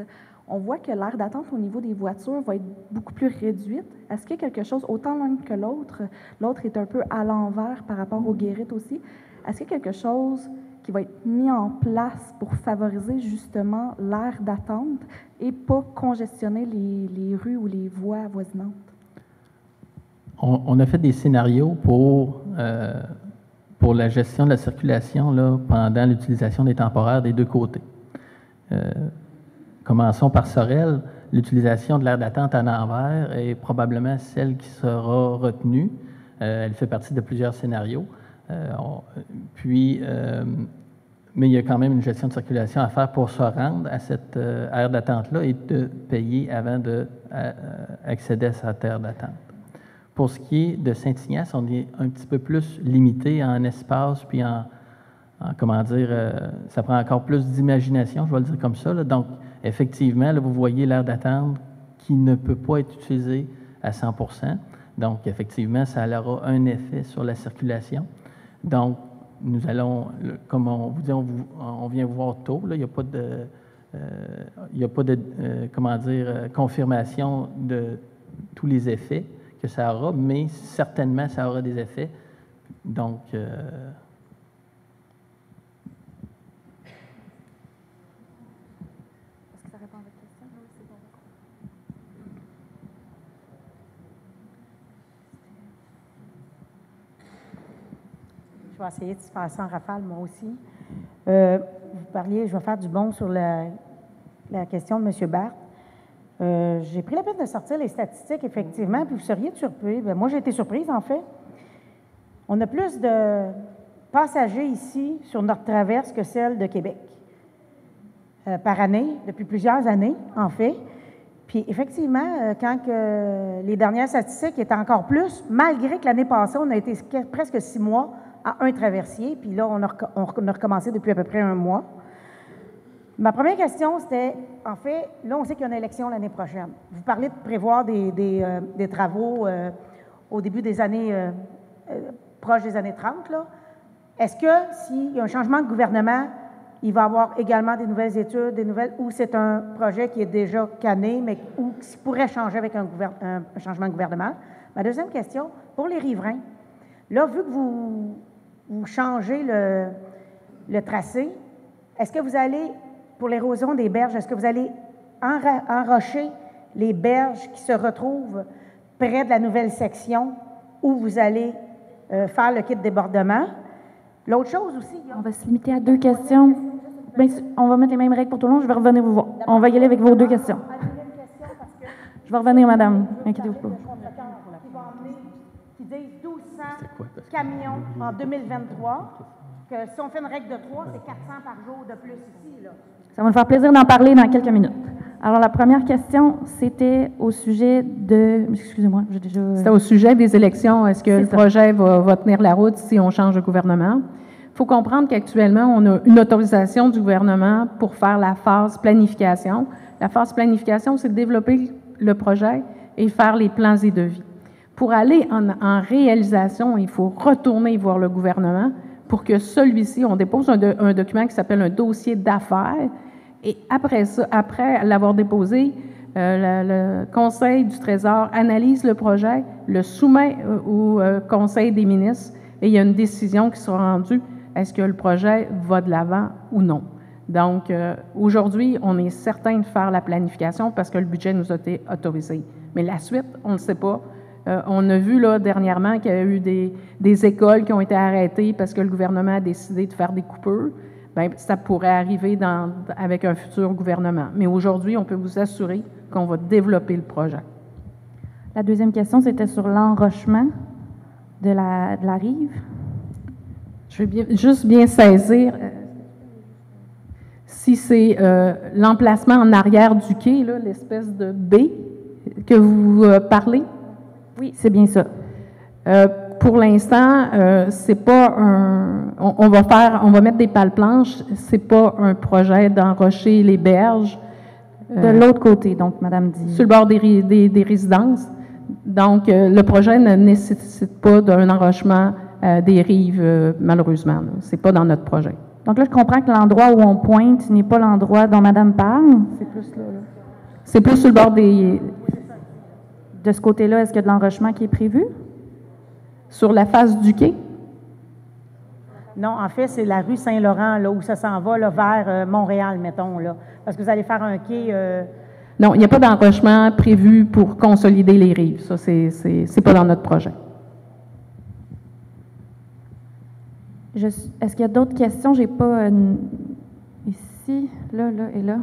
On voit que l'aire d'attente au niveau des voitures va être beaucoup plus réduite. Est-ce qu'il y a quelque chose, autant l'un que l'autre, l'autre est un peu à l'envers par rapport aux guérites aussi, est-ce qu'il y a quelque chose qui va être mis en place pour favoriser justement l'aire d'attente et pas congestionner les rues ou les voies avoisinantes? On a fait des scénarios pour la gestion de la circulation là, pendant l'utilisation des temporaires des deux côtés. Commençons par Sorel. L'utilisation de l'aire d'attente à l'envers est probablement celle qui sera retenue. Elle fait partie de plusieurs scénarios. Mais il y a quand même une gestion de circulation à faire pour se rendre à cette aire d'attente-là et de payer avant d'accéder à cette aire d'attente. Pour ce qui est de Saint-Ignace, on est un petit peu plus limité en espace, puis comment dire, ça prend encore plus d'imagination, je vais le dire comme ça. Là. Donc, effectivement, là, vous voyez l'aire d'attente qui ne peut pas être utilisée à 100%. Donc, effectivement, ça aura un effet sur la circulation. Donc, nous allons, comme on vous dit, on vient vous voir tôt, là, il n'y a pas de, comment dire, confirmation de tous les effets que ça aura, mais certainement, ça aura des effets. Donc, Est-ce que ça répond à votre question? Oui, c'est bon. Je vais essayer de faire ça en rafale, moi aussi. Vous parliez, je vais faire du bon sur la question de M. Barthes. J'ai pris la peine de sortir les statistiques, effectivement, puis vous seriez surpris. Bien, moi, j'ai été surprise, en fait. On a plus de passagers ici sur notre traverse que celle de Québec par année, depuis plusieurs années, en fait. Puis, effectivement, quand les dernières statistiques étaient encore plus, malgré que l'année passée, on a été presque 6 mois à un traversier, puis là, on a recommencé depuis à peu près 1 mois. Ma première question, c'était, en fait, là, on sait qu'il y a une élection l'année prochaine. Vous parlez de prévoir des travaux au début des années, proches des années 30, là. Est-ce que s'il y a un changement de gouvernement, il va y avoir également des nouvelles études, ou c'est un projet qui est déjà canné, mais ou qui pourrait changer avec un changement de gouvernement? Ma deuxième question, pour les riverains, là, vu que vous changez le tracé, est-ce que vous allez, pour l'érosion des berges, est-ce que vous allez enrocher les berges qui se retrouvent près de la nouvelle section où vous allez faire le kit de débordement? L'autre chose aussi... On va se limiter à 2 questions. Bien, on va mettre les mêmes règles pour tout le monde. Je vais revenir vous voir. On va y aller avec vos 2 questions. Je vais revenir, madame. Inquiétez-vous pas. Qui disent 1200 camions en 2023, que si on fait une règle de 3, c'est 400 par jour de plus ici, là. Ça va me faire plaisir d'en parler dans quelques minutes. Alors, la première question, c'était au sujet de... Excusez-moi, j'ai déjà... C'était au sujet des élections. Est-ce que le projet va tenir la route si on change de gouvernement? Il faut comprendre qu'actuellement, on a une autorisation du gouvernement pour faire la phase planification. La phase planification, c'est de développer le projet et faire les plans et devis. Pour aller en réalisation, il faut retourner voir le gouvernement pour que celui-ci, on dépose un document qui s'appelle un dossier d'affaires, et après ça, après l'avoir déposé, le Conseil du Trésor analyse le projet, le soumet au Conseil des ministres, et il y a une décision qui sera rendue, est-ce que le projet va de l'avant ou non. Donc, aujourd'hui, on est certain de faire la planification parce que le budget nous a été autorisé. Mais la suite, on ne sait pas. On a vu là dernièrement qu'il y a eu des écoles qui ont été arrêtées parce que le gouvernement a décidé de faire des coupures. Bien, ça pourrait arriver avec un futur gouvernement. Mais aujourd'hui, on peut vous assurer qu'on va développer le projet. La deuxième question, c'était sur l'enrochement de la rive. Je vais juste bien saisir si c'est l'emplacement en arrière du quai, l'espèce de baie que vous parlez. Oui, c'est bien ça. pour l'instant, c'est pas un. On va mettre des pales planches. C'est pas un projet d'enrocher les berges. De l'autre côté, donc, Madame dit. Sur le bord des résidences. Donc, le projet ne nécessite pas d'un enrochement des rives, malheureusement. C'est pas dans notre projet. Donc là, je comprends que l'endroit où on pointe n'est pas l'endroit dont Madame parle. C'est plus là. C'est plus sur le bord des. De ce côté-là, est-ce qu'il y a de l'enrochement qui est prévu? Sur la face du quai? Non, en fait, c'est la rue Saint-Laurent, là, où ça s'en va, là, vers Montréal, mettons, là. Parce que vous allez faire un quai... Non, il n'y a pas d'enrochement prévu pour consolider les rives. Ça, c'est pas dans notre projet. Est-ce qu'il y a d'autres questions? J'ai pas... ici, là et là.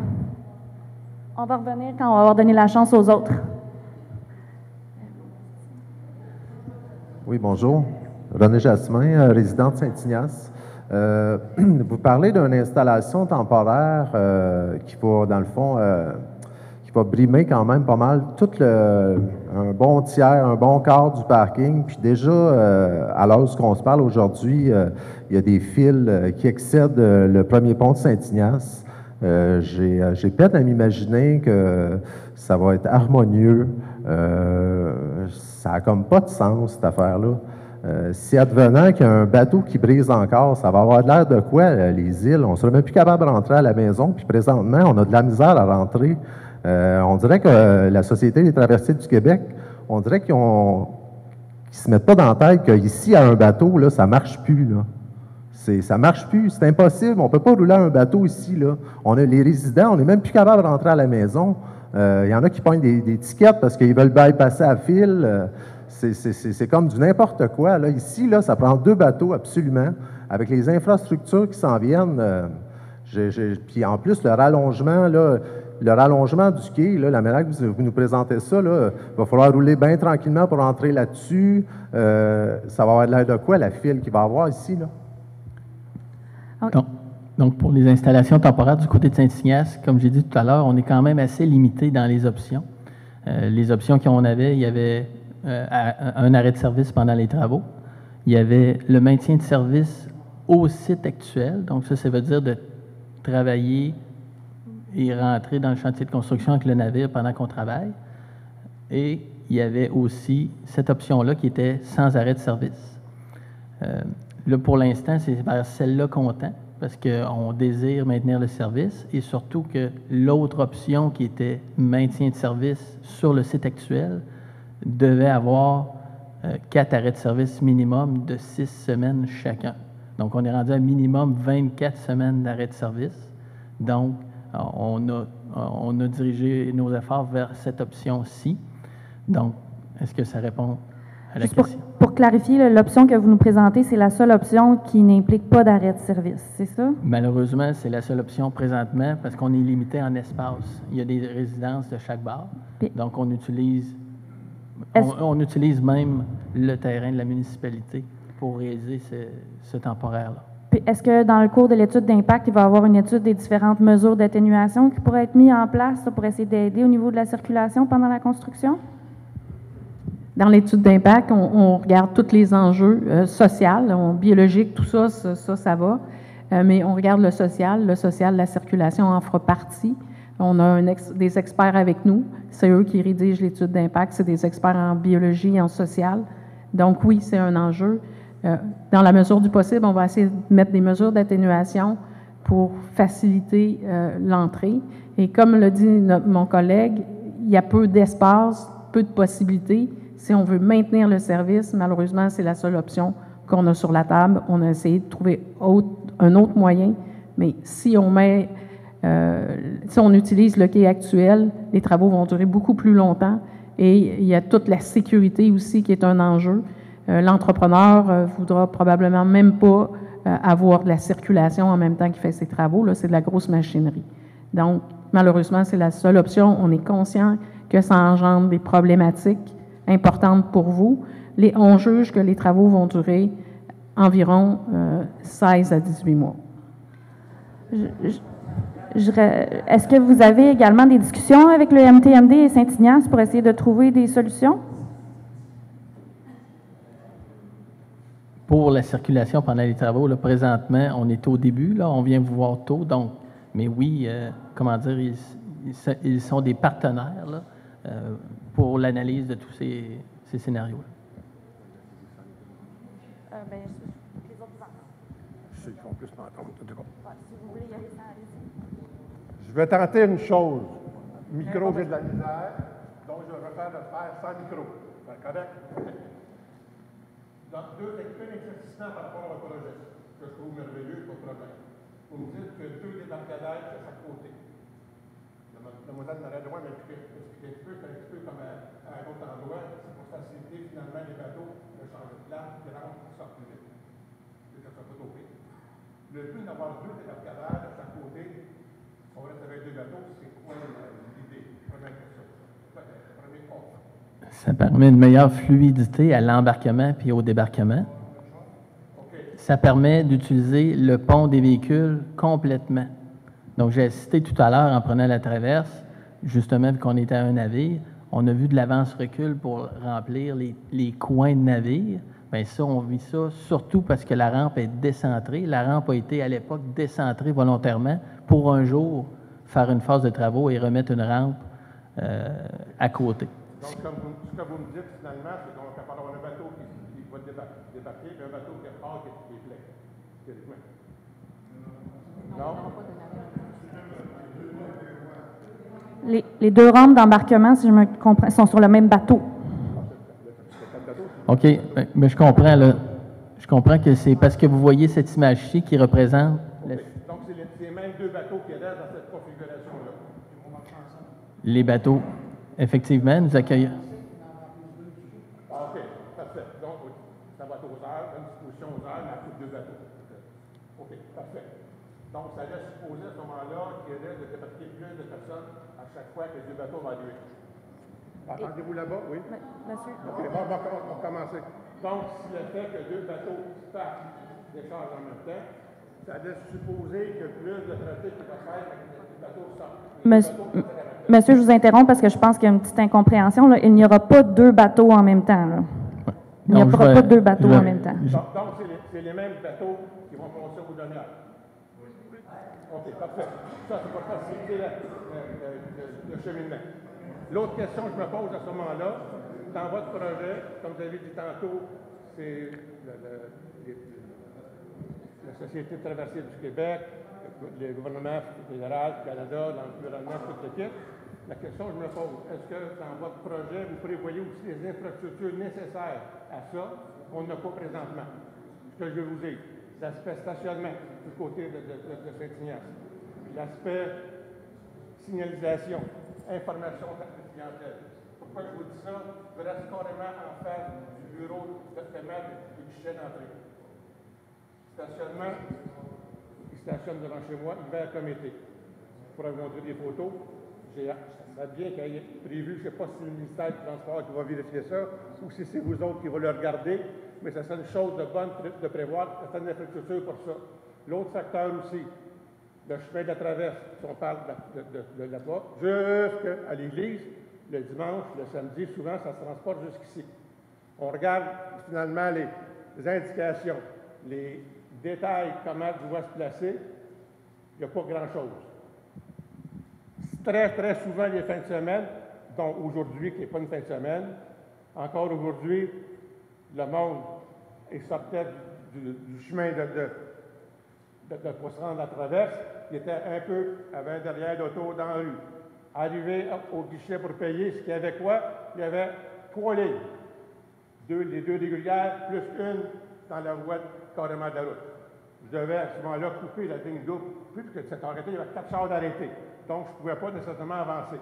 On va revenir quand on va avoir donné la chance aux autres. Oui, bonjour. René Jasmin, résident de Saint-Ignace. Vous parlez d'une installation temporaire qui va, dans le fond, qui va brimer quand même pas mal un bon tiers, un bon quart du parking. Puis déjà, à l'heure où on se parle aujourd'hui, il y a des fils qui excèdent le premier pont de Saint-Ignace. J'ai peine à m'imaginer que ça va être harmonieux. Ça n'a comme pas de sens, cette affaire-là. Si advenant qu'il y a un bateau qui brise encore, ça va avoir l'air de quoi, les îles? On ne serait même plus capable de rentrer à la maison, puis présentement, on a de la misère à rentrer. On dirait que la Société des traversiers du Québec, on dirait qu'ils ne se mettent pas dans la tête qu'ici, à un bateau, là, ça ne marche plus, là. Ça ne marche plus, c'est impossible. On ne peut pas rouler un bateau ici, là. On a les résidents, on n'est même plus capable de rentrer à la maison. Il y en a qui pognent des tickets parce qu'ils veulent bypasser à fil. C'est comme du n'importe quoi. Là. Ici, là, ça prend 2 bateaux, absolument, avec les infrastructures qui s'en viennent. Puis en plus, le rallongement du quai, là, la manière que vous nous présentez ça, là, il va falloir rouler bien tranquillement pour entrer là-dessus. Ça va avoir l'air de quoi, la file qu'il va y avoir ici, là? Okay. Donc, pour les installations temporaires du côté de Saint-Ignace, comme j'ai dit tout à l'heure, on est quand même assez limité dans les options. Les options qu'on avait, il y avait un arrêt de service pendant les travaux. Il y avait le maintien de service au site actuel. Donc, ça veut dire de travailler et rentrer dans le chantier de construction avec le navire pendant qu'on travaille. Et il y avait aussi cette option-là qui était sans arrêt de service. Là, pour l'instant, c'est vers celle-là qu'on tend, parce qu'on désire maintenir le service, et surtout que l'autre option qui était maintien de service sur le site actuel devait avoir 4 arrêts de service minimum de 6 semaines chacun. Donc, on est rendu à minimum 24 semaines d'arrêt de service. Donc, on a dirigé nos efforts vers cette option-ci. Donc, est-ce que ça répond à la question? Pour clarifier, l'option que vous nous présentez, c'est la seule option qui n'implique pas d'arrêt de service, c'est ça? Malheureusement, c'est la seule option présentement parce qu'on est limité en espace. Il y a des résidences de chaque bar. Donc, on utilise même le terrain de la municipalité pour réaliser ce temporaire-là. Est-ce que dans le cours de l'étude d'impact, il va y avoir une étude des différentes mesures d'atténuation qui pourraient être mises en place pour essayer d'aider au niveau de la circulation pendant la construction? Dans l'étude d'impact, on regarde tous les enjeux sociaux, biologiques, tout ça, ça va. Mais on regarde le social, la circulation en fera partie. On a des experts avec nous. C'est eux qui rédigent l'étude d'impact. C'est des experts en biologie et en social. Donc oui, c'est un enjeu. Dans la mesure du possible, on va essayer de mettre des mesures d'atténuation pour faciliter l'entrée. Et comme le dit mon collègue, il y a peu d'espace, peu de possibilités. Si on veut maintenir le service, malheureusement, c'est la seule option qu'on a sur la table. On a essayé de trouver un autre moyen, mais si on utilise le quai actuel, les travaux vont durer beaucoup plus longtemps et il y a toute la sécurité aussi qui est un enjeu. L'entrepreneur voudra probablement même pas avoir de la circulation en même temps qu'il fait ses travaux. Là, c'est de la grosse machinerie. Donc, malheureusement, c'est la seule option. On est conscient que ça engendre des problématiques importantes pour vous. On juge que les travaux vont durer environ 16 à 18 mois. Est-ce que vous avez également des discussions avec le MTMD et Saint-Ignace pour essayer de trouver des solutions? pour la circulation pendant les travaux, là, présentement, on est au début, là, on vient vous voir tôt, donc, mais oui, comment dire, ils sont des partenaires là, pour l'analyse de tous ces scénarios-là. Je vais tenter une chose. Micro, j'ai de la misère, donc je vais faire sans micro. Correct? Donc, un éclaircissement par rapport au projet, que je trouve merveilleux, pas de problème. Vous me dites que 2 débarcadères de chaque côté. La modèle m'aurait loin m'expliquer un petit peu, c'est un petit peu comme à un autre endroit, c'est pour faciliter finalement les bateaux de changer de place, qui rentrent, qui sortent plus vite. C'est ça, pas trop vite. Le but d'avoir 2 débarcadères de chaque côté, on reste avec 2 bateaux, c'est quoi l'idée? Première question. Premier point. Ça permet une meilleure fluidité à l'embarquement puis au débarquement. Ça permet d'utiliser le pont des véhicules complètement. Donc, j'ai cité tout à l'heure, en prenant la traverse, justement, vu qu'on était à un navire, on a vu de l'avance-recul pour remplir les coins de navire. Bien, ça, on vit ça surtout parce que la rampe est décentrée. La rampe a été, à l'époque, décentrée volontairement pour un jour faire une phase de travaux et remettre une rampe à côté. Donc, ce que vous me dites, finalement, c'est qu'on est capable d'avoir un bateau qui va débarquer et un bateau qui est fort, qui est plein. Théoriquement. Non? Les 2 rampes d'embarquement, si je me comprends, sont sur le même bateau. OK, mais je comprends, là. Je comprends que c'est parce que vous voyez cette image-ci qui représente... Okay. Donc, c'est les mêmes 2 bateaux qui restent dans cette configuration-là. Les bateaux, effectivement, nous accueillons. OK, parfait. Donc, ça va être aux heures, une disposition aux heures, mais à 2 bateaux. OK, parfait. Donc, ça laisse supposer à ce moment-là qu'il y a de débarquer plus de personnes à chaque fois que les 2 bateaux vont arriver. Attendez-vous là-bas, oui? Monsieur. OK, on va commencer. Donc, si le fait que 2 bateaux partent déchargent en même temps, ça laisse supposer que plus de trafic va faire avec les bateaux sortent. Monsieur, je vous interromps parce que je pense qu'il y a une petite incompréhension. Là. Il n'y aura pas 2 bateaux en même temps. Là. Il n'y aura pas 2 bateaux en même temps. Donc, c'est les mêmes bateaux qui vont passer au dernier. OK, parfait. Ça, c'est pour faciliter le cheminement. L'autre question que je me pose à ce moment-là, dans votre projet, comme vous avez dit tantôt, c'est la Société de traversier du Québec, le gouvernement fédéral, le Canada, l'environnement, tout le kit. La question que je me pose, est-ce que dans votre projet, vous prévoyez aussi les infrastructures nécessaires à ça qu'on n'a pas présentement? Ce que je vais vous dire, l'aspect stationnement du côté de Saint-Ignace, l'aspect signalisation, information de la clientèle. Pourquoi je vous dis ça? Je reste carrément en face du bureau de paiement du guichet d'entrée. Stationnement, il stationne devant chez moi, hiver comme été. Je pourrais vous montrer des photos. Ça bien qu'il y ait prévu, je ne sais pas si c'est le ministère du Transport qui va vérifier ça ou si c'est vous autres qui vont le regarder, mais ça serait une chose de bonne de prévoir certaines infrastructures pour ça. L'autre facteur aussi, le chemin de la traverse, si on parle de là-bas, jusqu'à l'église, le dimanche, le samedi, souvent, ça se transporte jusqu'ici. On regarde finalement les indications, les détails, comment tu dois se placer, il n'y a pas grand-chose. Très, très souvent, les fins de semaine, dont aujourd'hui, qui n'est pas une fin de semaine, encore aujourd'hui, le monde sortait du chemin pour se rendre à la traverse, il était un peu avant derrière l'auto dans la rue. Arrivé au guichet pour payer, ce qu'il y avait quoi? Il y avait 3 lignes. Les 2 régulières, plus une dans la voie carrément de la route. Je devais à ce moment-là couper la ligne double, puisque cette arrêté, il y avait 4 chars d'arrêté. Donc, je ne pouvais pas nécessairement avancer.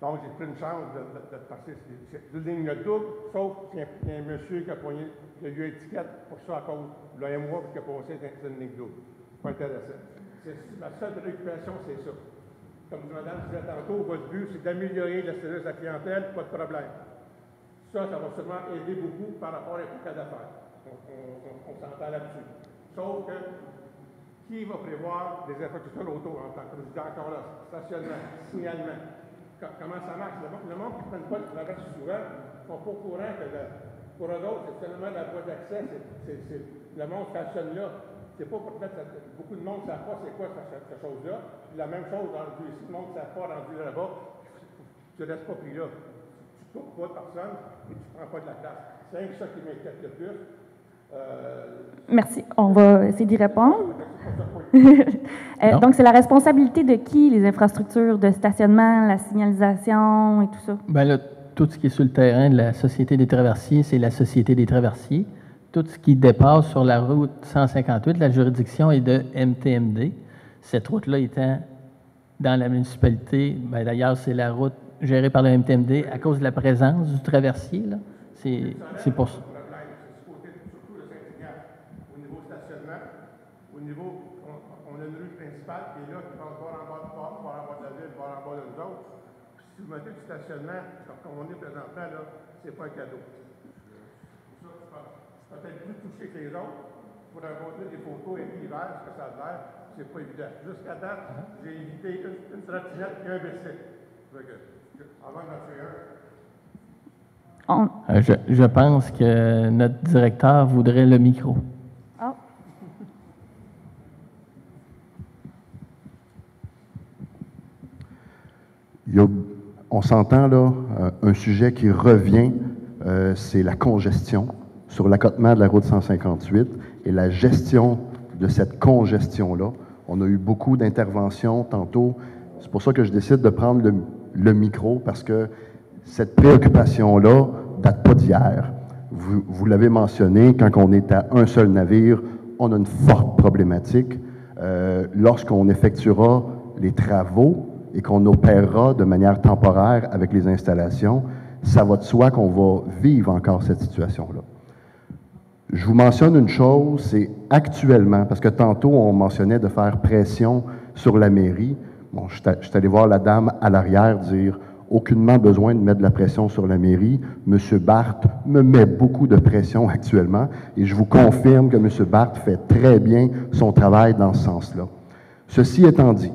Donc, j'ai pris une chance de passer ces lignes doubles, sauf qu'il y a un monsieur qui a eu étiquette pour ça à cause de un mois, qui a passé dans une ligne double. Pas intéressant. Ma seule préoccupation, c'est ça. Comme madame disait tantôt, votre but, c'est d'améliorer le service à la clientèle, pas de problème. Ça va sûrement aider beaucoup par rapport à cas d'affaires. On s'entend là-dessus. Sauf que, qui va prévoir des infrastructures auto en tant que président encore là? Stationnement, signalement. Comment ça marche? Le monde qui ne prenne pas de traverse souvent ne sont pas au courant que Pour eux autres, c'est seulement la voie d'accès, le monde stationne là. C'est pas pour mettre beaucoup de monde ne savent pas c'est quoi cette chose-là. La même chose rendu ici, le monde ne savent pas rendu là-bas. Tu ne restes pas pris là. Tu ne coupes pas de personne et tu ne prends pas de la place. C'est ça qui m'inquiète le plus. Merci. On va essayer d'y répondre. Donc, c'est la responsabilité de qui, les infrastructures de stationnement, la signalisation et tout ça? Bien là, tout ce qui est sur le terrain de la Société des traversiers, c'est la Société des traversiers. Tout ce qui dépasse sur la route 158, la juridiction est de MTMD. Cette route-là étant dans la municipalité, bien, d'ailleurs, c'est la route gérée par le MTMD à cause de la présence du traversier. Là. C'est pour ça. Au niveau, on a une rue principale qui est là, qui passe bord en bas du port, bord en bas de la ville, bord en bas de nous autres. Puis si vous mettez du stationnement, comme on est présentement, là, c'est pas un cadeau. Ça, peut-être plus touché que les autres. Il faudrait montrer des photos et l'hiver, ce que ça a l'air, c'est pas évident. Jusqu'à date, j'ai évité une trottinette et un bicycle. Avant d'en faire un. Je pense que notre directeur voudrait le micro. Oh. On s'entend là, un sujet qui revient, c'est la congestion sur l'accotement de la route 158 et la gestion de cette congestion-là. On a eu beaucoup d'interventions tantôt. C'est pour ça que je décide de prendre le micro, parce que cette préoccupation-là ne date pas d'hier. Vous l'avez mentionné, quand on est à un seul navire, on a une forte problématique. Lorsqu'on effectuera les travaux et qu'on opérera de manière temporaire avec les installations, ça va de soi qu'on va vivre encore cette situation-là. Je vous mentionne une chose, c'est actuellement, parce que tantôt on mentionnait de faire pression sur la mairie. Bon, je suis allé voir la dame à l'arrière dire aucunement besoin de mettre de la pression sur la mairie. M. Barth me met beaucoup de pression actuellement et je vous confirme que M. Barth fait très bien son travail dans ce sens-là. Ceci étant dit,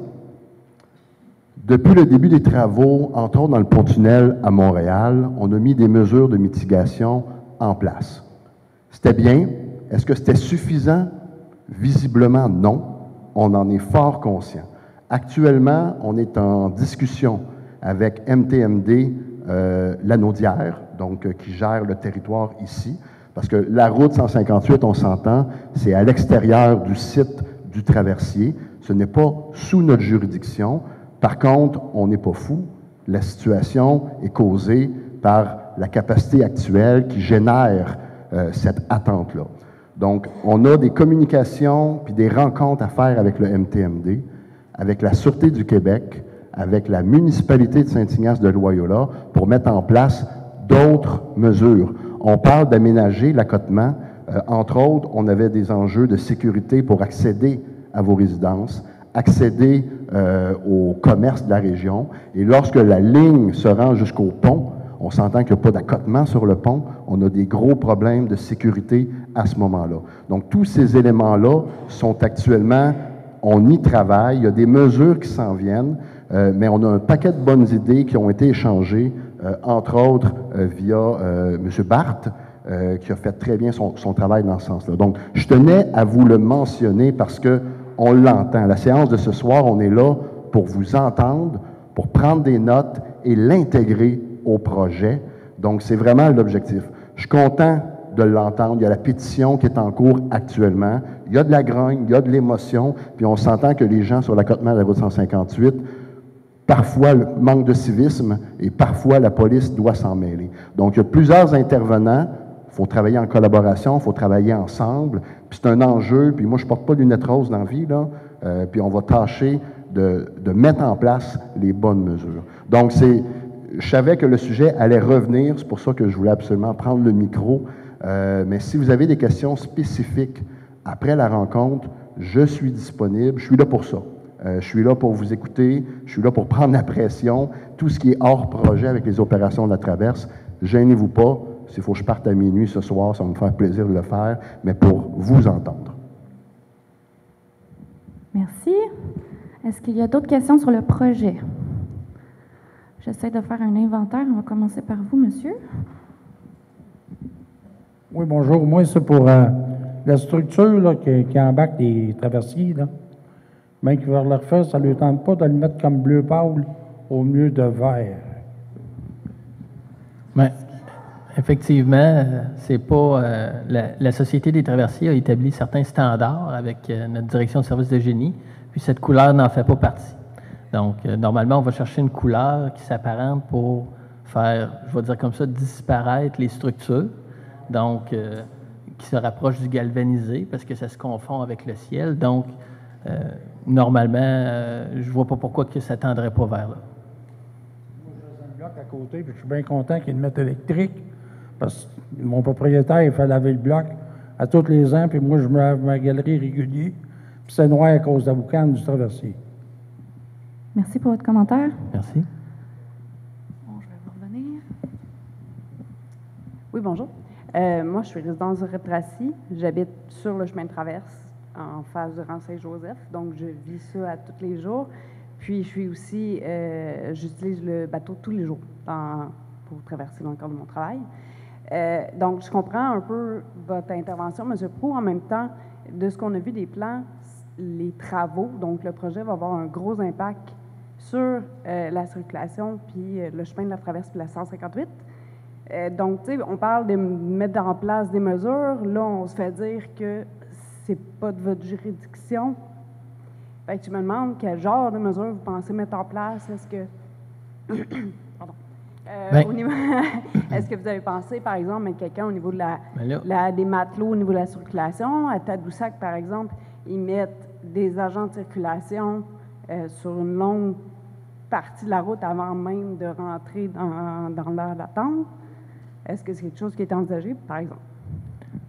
depuis le début des travaux, entre autres dans le pont-tunnel à Montréal, on a mis des mesures de mitigation en place. C'était bien. Est-ce que c'était suffisant? Visiblement, non. On en est fort conscient. Actuellement, on est en discussion avec MTMD Lanaudière, donc qui gère le territoire ici, parce que la route 158, on s'entend, c'est à l'extérieur du site du traversier. Ce n'est pas sous notre juridiction. Par contre, on n'est pas fou. La situation est causée par la capacité actuelle qui génère cette attente-là. Donc, on a des communications puis des rencontres à faire avec le MTMD, avec la Sûreté du Québec, avec la municipalité de Saint-Ignace de Loyola pour mettre en place d'autres mesures. On parle d'aménager l'accotement. Entre autres, on avait des enjeux de sécurité pour accéder à vos résidences, accéder au commerce de la région. Et lorsque la ligne se rend jusqu'au pont, on s'entend qu'il n'y a pas d'accotement sur le pont. On a des gros problèmes de sécurité à ce moment-là. Donc, tous ces éléments-là sont actuellement, on y travaille. Il y a des mesures qui s'en viennent, mais on a un paquet de bonnes idées qui ont été échangées, entre autres via M. Barth, qui a fait très bien son travail dans ce sens-là. Donc, je tenais à vous le mentionner parce qu'on l'entend. La séance de ce soir, on est là pour vous entendre, pour prendre des notes et l'intégrer au projet. Donc, c'est vraiment l'objectif. Je suis content de l'entendre. Il y a la pétition qui est en cours actuellement. Il y a de la grogne, il y a de l'émotion, puis on s'entend que les gens sur l'accotement de la route 158, parfois le manque de civisme et parfois la police doit s'en mêler. Donc, il y a plusieurs intervenants. Il faut travailler en collaboration, il faut travailler ensemble. Puis c'est un enjeu, puis moi, je ne porte pas de lunettes roses dans la vie, là, puis on va tâcher de mettre en place les bonnes mesures. Donc, je savais que le sujet allait revenir, c'est pour ça que je voulais absolument prendre le micro. Mais si vous avez des questions spécifiques après la rencontre, je suis disponible, je suis là pour ça. Je suis là pour vous écouter, je suis là pour prendre la pression. Tout ce qui est hors projet avec les opérations de la traverse, gênez-vous pas. S'il faut que je parte à minuit ce soir, ça va me faire plaisir de le faire, mais pour vous entendre. Merci. Est-ce qu'il y a d'autres questions sur le projet? J'essaie de faire un inventaire. On va commencer par vous, monsieur. Oui, bonjour. Moi, c'est pour la structure là, qui embarque les traversiers. Là. Même qu'ils veulent le refaire, ça ne leur tente pas de le mettre comme bleu pâle au milieu de vert. Ouais. Effectivement, c'est pas la Société des traversiers a établi certains standards avec notre direction de service de génie, puis cette couleur n'en fait pas partie. Donc, normalement, on va chercher une couleur qui s'apparente pour faire, je vais dire comme ça, disparaître les structures, donc qui se rapproche du galvanisé parce que ça se confond avec le ciel. Donc, normalement, je vois pas pourquoi que ça tendrait pas vers là. Moi, j'ai un bloc à côté, puis je suis bien content qu'il y ait une mette électrique. Parce que mon propriétaire, il fait laver le bloc à tous les ans, puis moi, je me lave ma galerie régulier, puis c'est noir à cause de la boucane du traversier. Merci pour votre commentaire. Merci. Bon, je vais vous revenir. Oui, bonjour. Moi, je suis résidente de Retracy. J'habite sur le chemin de traverse, en face de rang Saint-Joseph, donc je vis ça à tous les jours. Puis, je suis aussi, j'utilise le bateau tous les jours pour traverser dans le cadre de mon travail. Donc, je comprends un peu votre intervention, M. Proulx. En même temps, de ce qu'on a vu des plans, les travaux, donc le projet va avoir un gros impact sur la circulation, puis le chemin de la traverse, puis la 158. Donc, tu sais, on parle de mettre en place des mesures. Là, on se fait dire que c'est pas de votre juridiction. Fait que tu me demandes quel genre de mesures vous pensez mettre en place. Est-ce que... Pardon. Est-ce que vous avez pensé, par exemple, mettre quelqu'un au niveau de des matelots, au niveau de la circulation? À Tadoussac, par exemple, ils mettent des agents de circulation sur une longue partie de la route avant même de rentrer dans l'heure d'attente. Est-ce que c'est quelque chose qui est envisagé, par exemple?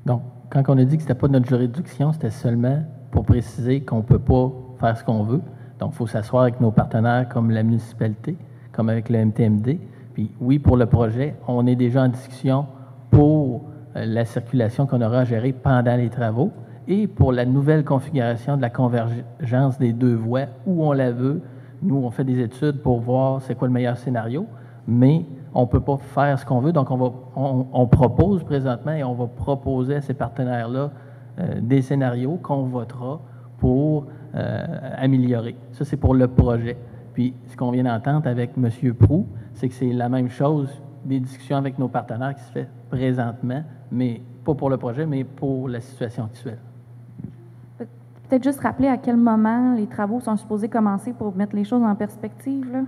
Donc, quand on a dit que ce n'était pas notre juridiction, c'était seulement pour préciser qu'on ne peut pas faire ce qu'on veut. Donc, il faut s'asseoir avec nos partenaires comme la municipalité, comme avec le MTMD. Puis oui, pour le projet, on est déjà en discussion pour la circulation qu'on aura à gérer pendant les travaux et pour la nouvelle configuration de la convergence des deux voies où on la veut. Nous, on fait des études pour voir c'est quoi le meilleur scénario, mais on ne peut pas faire ce qu'on veut. Donc, on propose présentement et on va proposer à ces partenaires-là des scénarios qu'on votera pour améliorer. Ça, c'est pour le projet. Puis, ce qu'on vient d'entendre avec M. Proulx, c'est que c'est la même chose, des discussions avec nos partenaires qui se fait présentement, mais pas pour le projet, mais pour la situation actuelle. Peut-être juste rappeler à quel moment les travaux sont supposés commencer pour mettre les choses en perspective, là.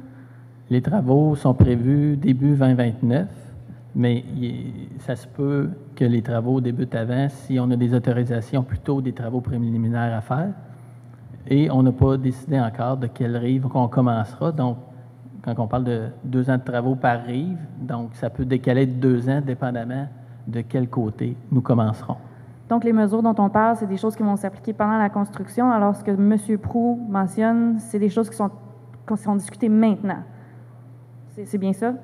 Les travaux sont prévus début 2029, mais ça se peut que les travaux débutent avant si on a des autorisations, plutôt des travaux préliminaires à faire. Et on n'a pas décidé encore de quelle rive qu'on commencera. Donc, quand on parle de 2 ans de travaux par rive, donc ça peut décaler de 2 ans, dépendamment de quel côté nous commencerons. Donc, les mesures dont on parle, c'est des choses qui vont s'appliquer pendant la construction, alors ce que M. Proulx mentionne, c'est des choses qui sont discutées maintenant. C'est bien ça?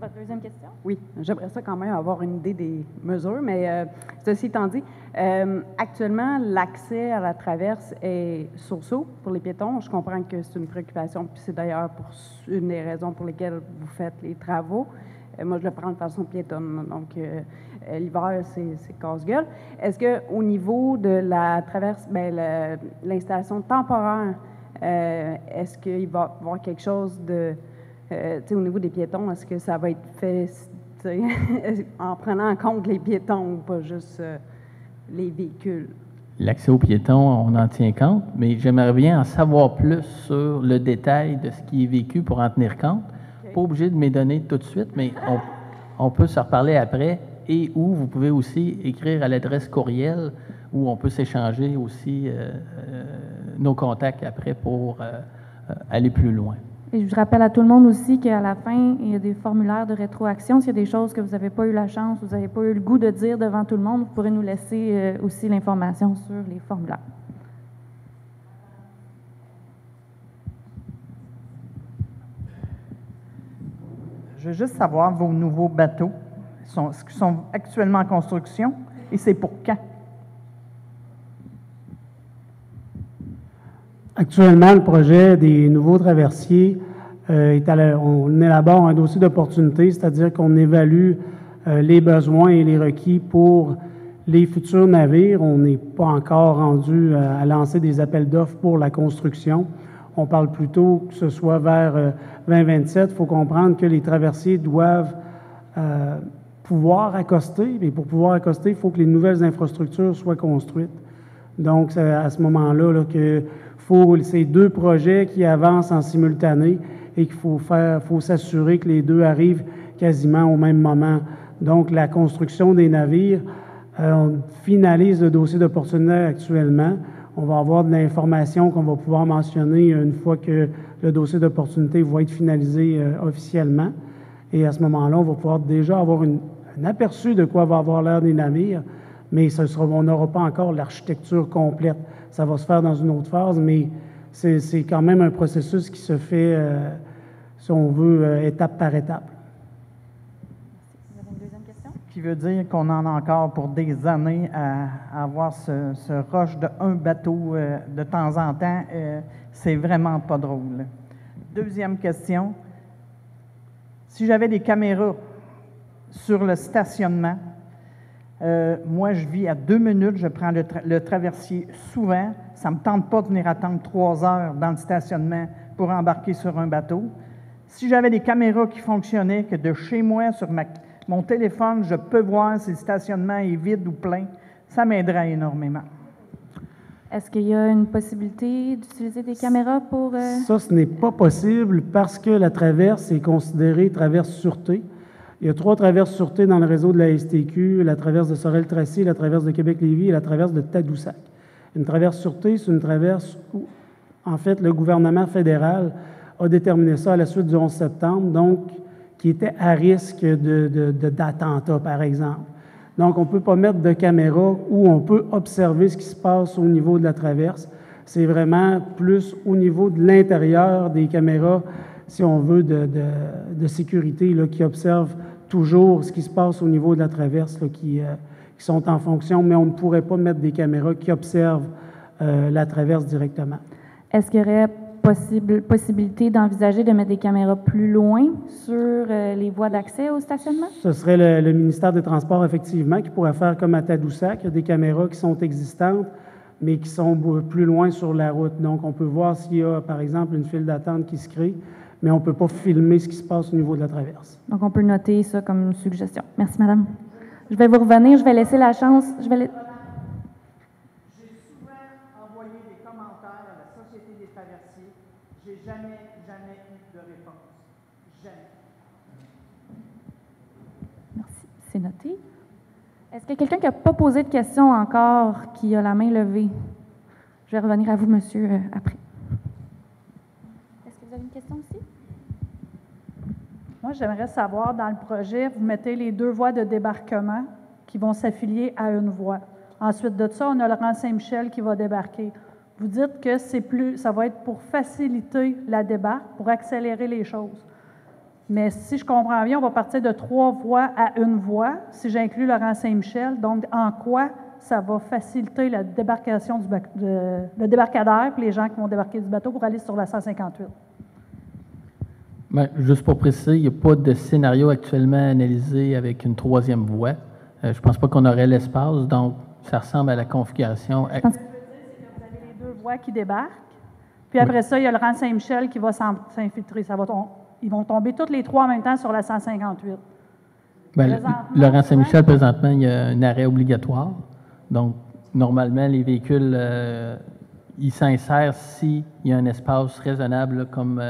Votre deuxième question? Oui, j'aimerais ça quand même avoir une idée des mesures, mais ceci étant dit, actuellement, l'accès à la traverse est sur-saut pour les piétons. Je comprends que c'est une préoccupation, puis c'est d'ailleurs une des raisons pour lesquelles vous faites les travaux. Moi, je le prends de façon piétonne, donc l'hiver, c'est casse-gueule. Est-ce qu'au niveau de la traverse, l'installation temporaire, est-ce qu'il va y avoir quelque chose de... au niveau des piétons, est-ce que ça va être fait en prenant en compte les piétons ou pas juste les véhicules? L'accès aux piétons, on en tient compte, mais j'aimerais bien en savoir plus sur le détail de ce qui est vécu pour en tenir compte. Okay. Pas obligé de me donner tout de suite, mais on peut se reparler après et où vous pouvez aussi écrire à l'adresse courriel où on peut s'échanger aussi nos contacts après pour aller plus loin. Et je rappelle à tout le monde aussi qu'à la fin, il y a des formulaires de rétroaction. S'il y a des choses que vous n'avez pas eu la chance, vous n'avez pas eu le goût de dire devant tout le monde, vous pourrez nous laisser aussi l'information sur les formulaires. Je veux juste savoir vos nouveaux bateaux, ce qui sont actuellement en construction, et c'est pour quand? Actuellement, le projet des nouveaux traversiers, on élabore un dossier d'opportunité, c'est-à-dire qu'on évalue les besoins et les requis pour les futurs navires. On n'est pas encore rendu à lancer des appels d'offres pour la construction. On parle plutôt que ce soit vers 2027. Il faut comprendre que les traversiers doivent pouvoir accoster. Et pour pouvoir accoster, il faut que les nouvelles infrastructures soient construites. Donc, c'est à ce moment-là là, que ces deux projets qui avancent en simultané et qu'il faut s'assurer que les deux arrivent quasiment au même moment. Donc, la construction des navires, on finalise le dossier d'opportunité actuellement. On va avoir de l'information qu'on va pouvoir mentionner une fois que le dossier d'opportunité va être finalisé officiellement. Et à ce moment-là, on va pouvoir déjà avoir un aperçu de quoi va avoir l'air des navires, mais on n'aura pas encore l'architecture complète. Ça va se faire dans une autre phase, mais c'est quand même un processus qui se fait, si on veut, étape par étape. Vous avez une deuxième question? Ce qui veut dire qu'on en a encore pour des années à avoir ce rush de un bateau de temps en temps. C'est vraiment pas drôle. Deuxième question. Si j'avais des caméras sur le stationnement, moi, je vis à 2 minutes, je prends le traversier souvent. Ça ne me tente pas de venir attendre 3 heures dans le stationnement pour embarquer sur un bateau. Si j'avais des caméras qui fonctionnaient, que de chez moi, sur mon téléphone, je peux voir si le stationnement est vide ou plein, ça m'aiderait énormément. Est-ce qu'il y a une possibilité d'utiliser des caméras pour... Ça, ce n'est pas possible parce que la traverse est considérée traverse sûreté. Il y a 3 traverses sûreté dans le réseau de la STQ, la traverse de Sorel-Tracy, la traverse de Québec-Lévis et la traverse de Tadoussac. Une traverse sûreté, c'est une traverse où, en fait, le gouvernement fédéral a déterminé ça à la suite du 11 septembre, donc qui était à risque d'attentat, par exemple. Donc, on ne peut pas mettre de caméra où on peut observer ce qui se passe au niveau de la traverse. C'est vraiment plus au niveau de l'intérieur des caméras, si on veut, de sécurité, là, qui observent toujours ce qui se passe au niveau de la traverse, là, qui sont en fonction, mais on ne pourrait pas mettre des caméras qui observent la traverse directement. Est-ce qu'il y aurait possibilité d'envisager de mettre des caméras plus loin sur les voies d'accès au stationnement? Ce serait le ministère des Transports, effectivement, qui pourrait faire comme à Tadoussac. Il y a des caméras qui sont existantes, mais qui sont plus loin sur la route. Donc, on peut voir s'il y a, par exemple, une file d'attente qui se crée, mais on ne peut pas filmer ce qui se passe au niveau de la traverse. Donc, on peut noter ça comme une suggestion. Merci, madame. Je vais vous revenir. Je vais laisser la chance. J'ai souvent envoyé des commentaires à la Société des traversiers. J'ai jamais eu de réponse. Jamais. Merci. C'est noté. Est-ce qu'il y a quelqu'un qui n'a pas posé de questions encore, qui a la main levée? Je vais revenir à vous, monsieur, après. Est-ce que vous avez une question aussi? Moi, j'aimerais savoir, dans le projet, vous mettez les 2 voies de débarquement qui vont s'affilier à une voie. Ensuite de ça, on a le rang Saint-Michel qui va débarquer. Vous dites que ça va être pour faciliter la débarque, pour accélérer les choses. Mais si je comprends bien, on va partir de 3 voies à une voie, si j'inclus le rang Saint-Michel. Donc, en quoi ça va faciliter la débarcation le débarcadère et les gens qui vont débarquer du bateau pour aller sur la 158? Bien, juste pour préciser, il n'y a pas de scénario actuellement analysé avec une 3e voie. Je ne pense pas qu'on aurait l'espace, donc ça ressemble à la configuration. Ce que je veux dire, c'est que vous avez les 2 voies qui débarquent, puis après ça, il y a le rang Saint-Michel qui va s'infiltrer. Ils vont tomber toutes les 3 en même temps sur la 158. Bien, le rang Saint-Michel, présentement, il y a un arrêt obligatoire. Donc, normalement, les véhicules, ils s'insèrent s'il y a un espace raisonnable, là, comme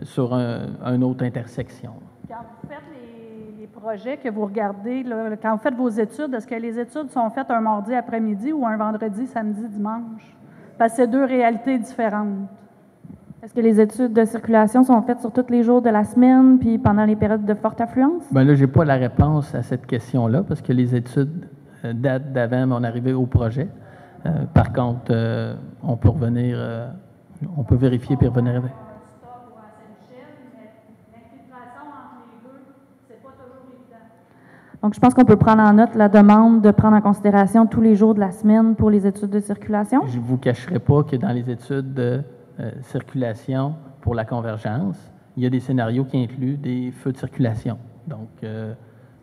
sur une autre intersection. Quand vous faites les projets que vous regardez, là, quand vous faites vos études, est-ce que les études sont faites un mardi après-midi ou un vendredi, samedi, dimanche? Parce que c'est 2 réalités différentes. Est-ce que les études de circulation sont faites sur tous les jours de la semaine puis pendant les périodes de forte affluence? Bien là, je n'ai pas la réponse à cette question-là parce que les études datent d'avant mon arrivée au projet. Par contre, on peut revenir, on peut vérifier puis revenir avec. Donc, je pense qu'on peut prendre en note la demande de prendre en considération tous les jours de la semaine pour les études de circulation. Je ne vous cacherai pas que dans les études de circulation pour la convergence, il y a des scénarios qui incluent des feux de circulation. Donc,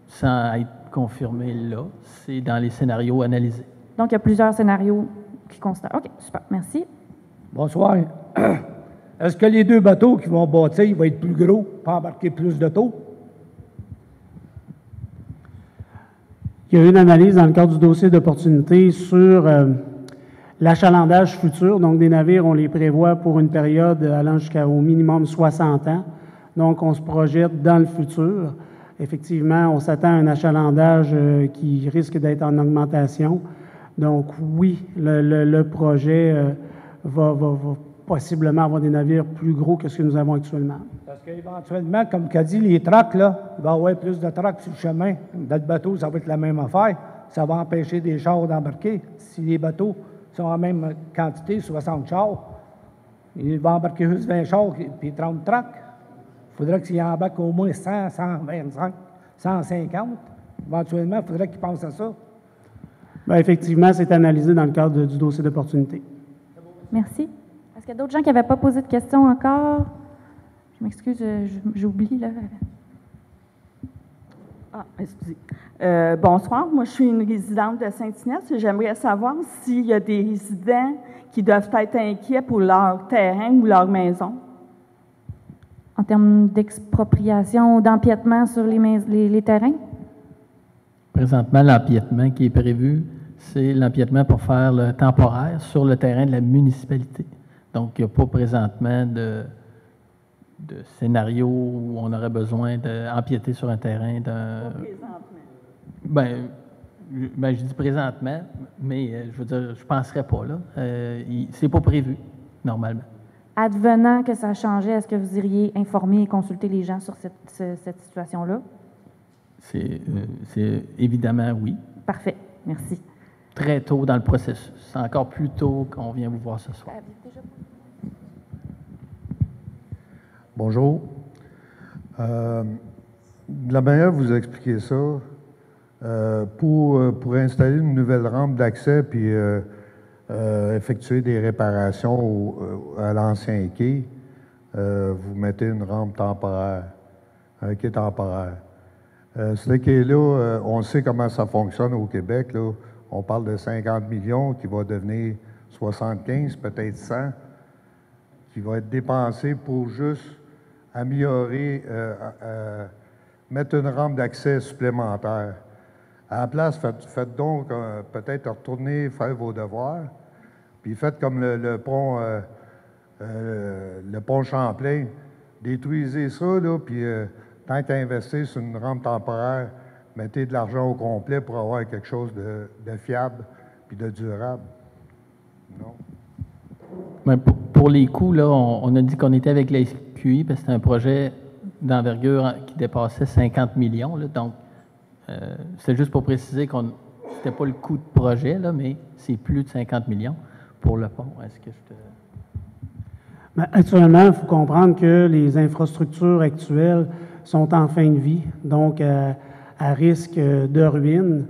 sans être confirmé là. C'est dans les scénarios analysés. Donc, il y a plusieurs scénarios qui constatent. OK, super, merci. Bonsoir. Est-ce que les 2 bateaux qui vont bâtir vont être plus gros pour embarquer plus de taux? Il y a eu une analyse dans le cadre du dossier d'opportunité sur l'achalandage futur. Donc, des navires, on les prévoit pour une période allant jusqu'au minimum 60 ans. Donc, on se projette dans le futur. Effectivement, on s'attend à un achalandage qui risque d'être en augmentation. Donc, oui, le projet va possiblement avoir des navires plus gros que ce que nous avons actuellement. Parce qu'éventuellement, comme qu'a dit les tracks, là, il va y avoir plus de tracks sur le chemin. Dans le bateau, ça va être la même affaire. Ça va empêcher des chars d'embarquer. Si les bateaux sont en même quantité, 60 chars, il va embarquer juste 20 chars puis 30 tracks. Il faudrait qu'il embarque au moins 100, 125, 150. Éventuellement, il faudrait qu'il pense à ça. Bien, effectivement, c'est analysé dans le cadre du dossier d'opportunité. Merci. Est-ce qu'il y a d'autres gens qui n'avaient pas posé de questions encore? Je m'excuse, j'oublie, là. Ah, excusez. Bonsoir, moi je suis une résidente de Saint-Ignace et j'aimerais savoir s'il y a des résidents qui doivent être inquiets pour leur terrain ou leur maison. En termes d'expropriation, d'empiètement sur les terrains? Présentement, l'empiètement qui est prévu, c'est l'empiètement pour faire le temporaire sur le terrain de la municipalité. Donc, il n'y a pas présentement de scénario où on aurait besoin d'empiéter sur un terrain d'un... Ben, je dis présentement, mais je veux dire, je ne penserais pas, là. C'est pas prévu, normalement. Advenant que ça changeait, est-ce que vous iriez informer et consulter les gens sur cette situation-là? C'est évidemment oui. Parfait, merci. Très tôt dans le processus. C'est encore plus tôt qu'on vient vous voir ce soir. Bonjour. De la manière dont vous expliquez ça, pour installer une nouvelle rampe d'accès puis effectuer des réparations à l'ancien quai, vous mettez une rampe temporaire, un quai temporaire. Ce quai-là, on sait comment ça fonctionne au Québec, là. On parle de 50 millions qui va devenir 75, peut-être 100, qui va être dépensé pour juste améliorer, mettre une rampe d'accès supplémentaire. À la place, faites donc peut-être retourner faire vos devoirs, puis faites comme le pont Champlain, détruisez ça, là, puis tant qu'à investir sur une rampe temporaire, mettez de l'argent au complet pour avoir quelque chose de fiable puis de durable. Non? Bien, pour les coûts, là, on a dit qu'on était avec la SQI parce que c'était un projet d'envergure qui dépassait 50 millions. Là, donc, c'est juste pour préciser que c'était pas le coût de projet, là, mais c'est plus de 50 millions pour le pont. Est-ce que je te... Bien, actuellement, il faut comprendre que les infrastructures actuelles sont en fin de vie, donc à risque de ruine.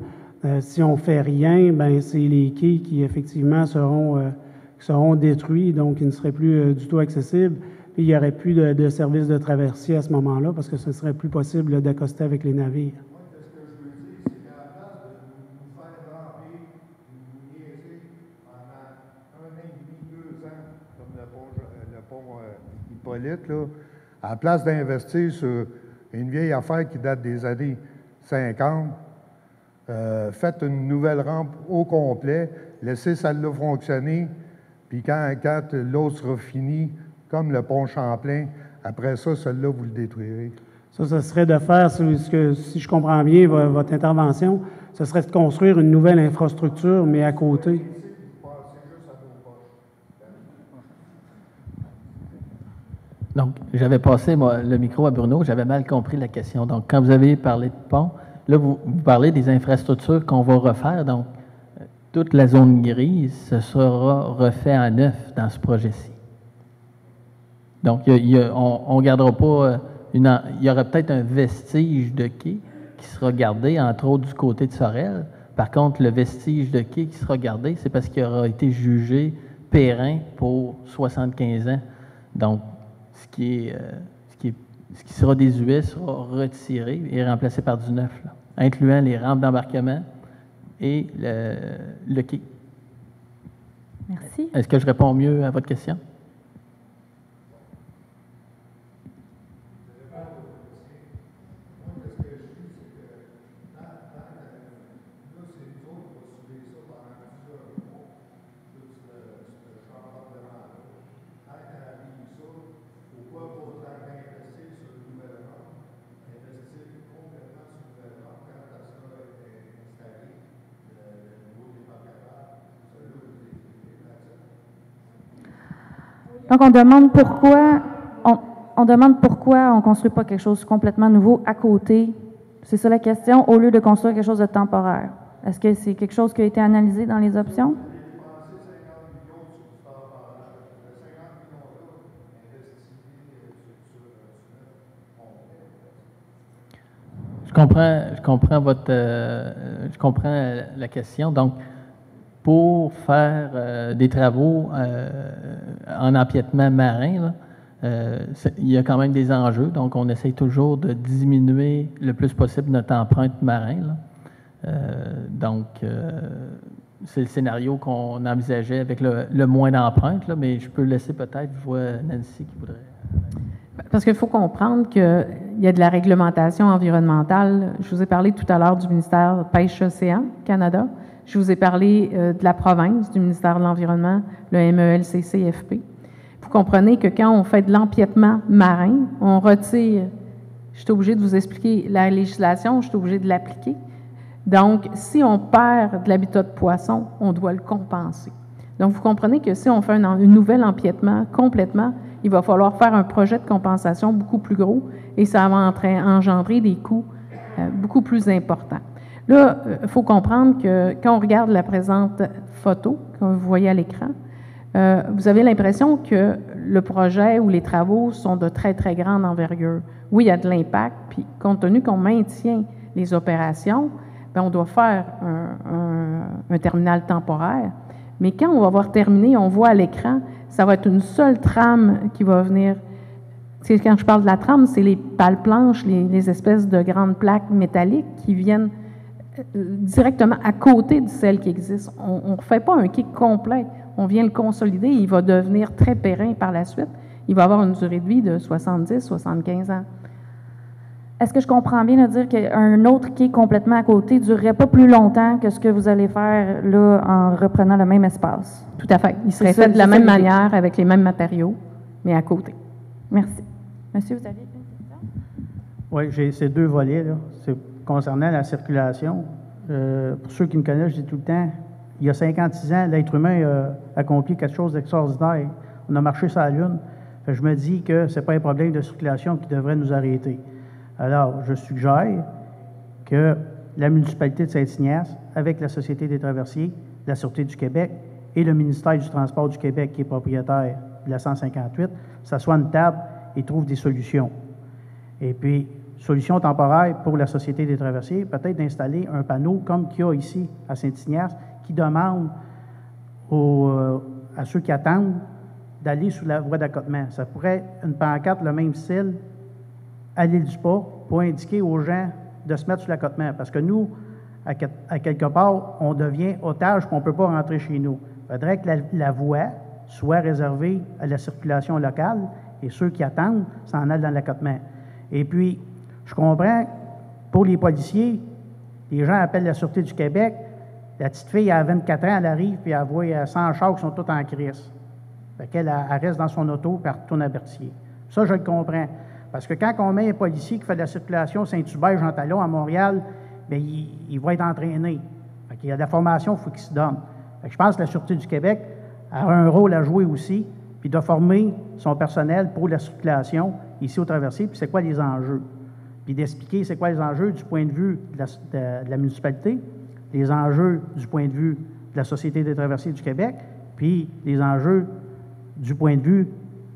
Si on ne fait rien, ben c'est les quais qui, effectivement, seront détruits, donc ils ne seraient plus du tout accessibles. Puis il n'y aurait plus de service de traversier à ce moment-là, parce que ce ne serait plus possible d'accoster avec les navires. Hippolyte, là, à la place d'investir sur une vieille affaire qui date des années 50, faites une nouvelle rampe au complet, laissez celle-là fonctionner, puis quand l'autre sera fini, comme le pont Champlain, après ça, celle-là, vous le détruirez. Ça, ce serait de faire, si je comprends bien votre intervention, ce serait de construire une nouvelle infrastructure, mais à côté. Donc, j'avais passé le micro à Bruno, j'avais mal compris la question. Donc, quand vous avez parlé de pont, là, vous parlez des infrastructures qu'on va refaire. Donc, toute la zone grise, ce sera refait à neuf dans ce projet-ci. Donc, on ne gardera pas il y aura peut-être un vestige de quai qui sera gardé, entre autres, du côté de Sorel. Par contre, le vestige de quai qui sera gardé, c'est parce qu'il aura été jugé périn pour 75 ans. Donc, ce qui sera désuet sera retiré et remplacé par du neuf, là. incluant les rampes d'embarquement et le quai. Merci. Est-ce que je réponds mieux à votre question? Donc, on demande pourquoi on ne construit pas quelque chose de complètement nouveau à côté. C'est ça la question, au lieu de construire quelque chose de temporaire. Est-ce que c'est quelque chose qui a été analysé dans les options? Je comprends la question. Donc, pour faire des travaux en empiètement marin, là, il y a quand même des enjeux. Donc, on essaye toujours de diminuer le plus possible notre empreinte marin, là. C'est le scénario qu'on envisageait avec le moins d'empreintes, là, mais je peux laisser peut-être, je vois Nancy qui voudrait. Parce qu'il faut comprendre qu'il y a de la réglementation environnementale. Je vous ai parlé tout à l'heure du ministère Pêche-Océan Canada. Je vous ai parlé de la province, du ministère de l'Environnement, le MELCCFP. Vous comprenez que quand on fait de l'empiètement marin, on retire, je suis obligée de vous expliquer la législation, je suis obligée de l'appliquer. Donc, si on perd de l'habitat de poisson, on doit le compenser. Donc, vous comprenez que si on fait un nouvel empiètement complètement, il va falloir faire un projet de compensation beaucoup plus gros et ça va engendrer des coûts beaucoup plus importants. Là, il faut comprendre que quand on regarde la présente photo que vous voyez à l'écran, vous avez l'impression que le projet ou les travaux sont de très, très grande envergure. Oui, il y a de l'impact, puis compte tenu qu'on maintient les opérations, bien, on doit faire un terminal temporaire. Mais quand on va avoir terminé, on voit à l'écran, ça va être une seule trame qui va venir. Quand je parle de la trame, c'est les pales-planches, les espèces de grandes plaques métalliques qui viennent directement à côté de celles qui existent. On ne fait pas un quai complet, on vient le consolider et il va devenir très périn par la suite. Il va avoir une durée de vie de 70-75 ans. Est-ce que je comprends bien de dire qu'un autre quai complètement à côté ne durerait pas plus longtemps que ce que vous allez faire là en reprenant le même espace? Tout à fait. Il serait fait de la même manière, avec les mêmes matériaux, mais à côté. Merci. Monsieur, vous aviez une question? Oui, j'ai ces deux volets, là. C'est concernant la circulation. Pour ceux qui me connaissent, je dis tout le temps, il y a 56 ans, l'être humain a accompli quelque chose d'extraordinaire. On a marché sur la Lune. Je me dis que ce n'est pas un problème de circulation qui devrait nous arrêter. Alors, je suggère que la municipalité de Saint-Ignace, avec la Société des traversiers, la Sûreté du Québec et le ministère du Transport du Québec, qui est propriétaire de la 158, s'assoient à une table et trouvent des solutions. Et puis, solution temporaire pour la Société des traversiers, peut-être d'installer un panneau comme qu'il y a ici à Saint-Ignace, qui demande à ceux qui attendent d'aller sous la voie d'accotement. Ça pourrait être une pancarte, le même style, à l'île du Port, pour indiquer aux gens de se mettre sur l'accotement. Parce que nous, à quelque part, on devient otage, qu'on ne peut pas rentrer chez nous. Il faudrait que la voie soit réservée à la circulation locale et ceux qui attendent s'en aillent dans l'accotement. Et puis, je comprends, pour les policiers, les gens appellent la Sûreté du Québec, la petite fille à 24 ans, elle arrive, puis elle voit 100 chars qui sont tous en crise. Fait qu'elle elle reste dans son auto, puis elle retourne à Berthier. Ça, je le comprends. Parce que quand on met un policier qui fait de la circulation Saint-Hubert, Jean Talon, à Montréal, bien, il va être entraîné. Fait qu'il y a de la formation, il faut qu'il se donne. Fait que je pense que la Sûreté du Québec a un rôle à jouer aussi, puis de former son personnel pour la circulation ici au traversier, puis c'est quoi les enjeux. Puis d'expliquer c'est quoi les enjeux du point de vue de la municipalité, les enjeux du point de vue de la Société des traversiers du Québec, puis les enjeux du point de vue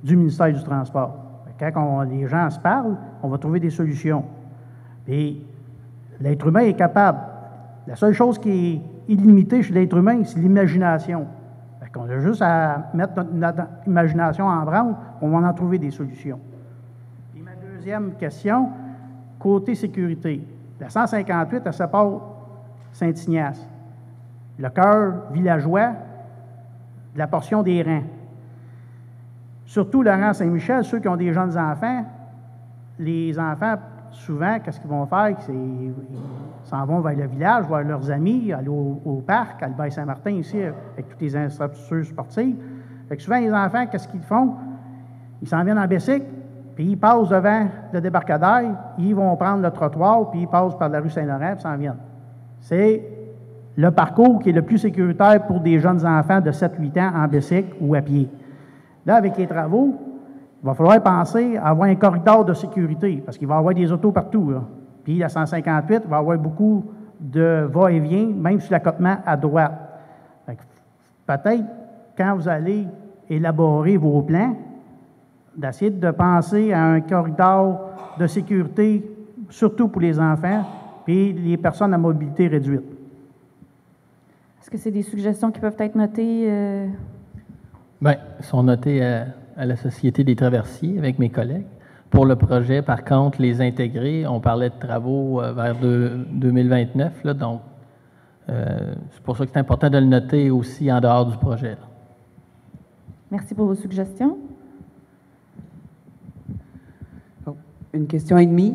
du ministère du Transport. Quand les gens se parlent, on va trouver des solutions. Et l'être humain est capable. La seule chose qui est illimitée chez l'être humain, c'est l'imagination. On a juste à mettre notre imagination en branle, on va en trouver des solutions. Et ma deuxième question, côté sécurité. La 158, elle sépare Saint-Ignace, le cœur villageois de la portion des rangs. Surtout le rang Saint-Michel, ceux qui ont des jeunes enfants, les enfants, souvent, qu'est-ce qu'ils vont faire? Ils s'en vont vers le village, voir leurs amis, aller au parc, à le Baie-Saint-Martin ici, avec toutes les infrastructures sportives. Fait que souvent, les enfants, qu'est-ce qu'ils font? Ils s'en viennent en bicycle, puis ils passent devant le débarcadère, ils vont prendre le trottoir, puis ils passent par la rue Saint-Laurent, puis s'en viennent. C'est le parcours qui est le plus sécuritaire pour des jeunes enfants de 7-8 ans en bicycle ou à pied. Là, avec les travaux, il va falloir penser à avoir un corridor de sécurité, parce qu'il va y avoir des autos partout, là. Puis la 158 va avoir beaucoup de va-et-vient, même sur l'accotement à droite. Peut-être, quand vous allez élaborer vos plans, d'essayer de penser à un corridor de sécurité, surtout pour les enfants, puis les personnes à mobilité réduite. Est-ce que c'est des suggestions qui peuvent être notées? Bien, ils sont notés à la Société des traversiers avec mes collègues. Pour le projet, par contre, les intégrer, on parlait de travaux vers 2029, là, donc c'est pour ça que c'est important de le noter aussi en dehors du projet. Là. Merci pour vos suggestions. Une question et demie.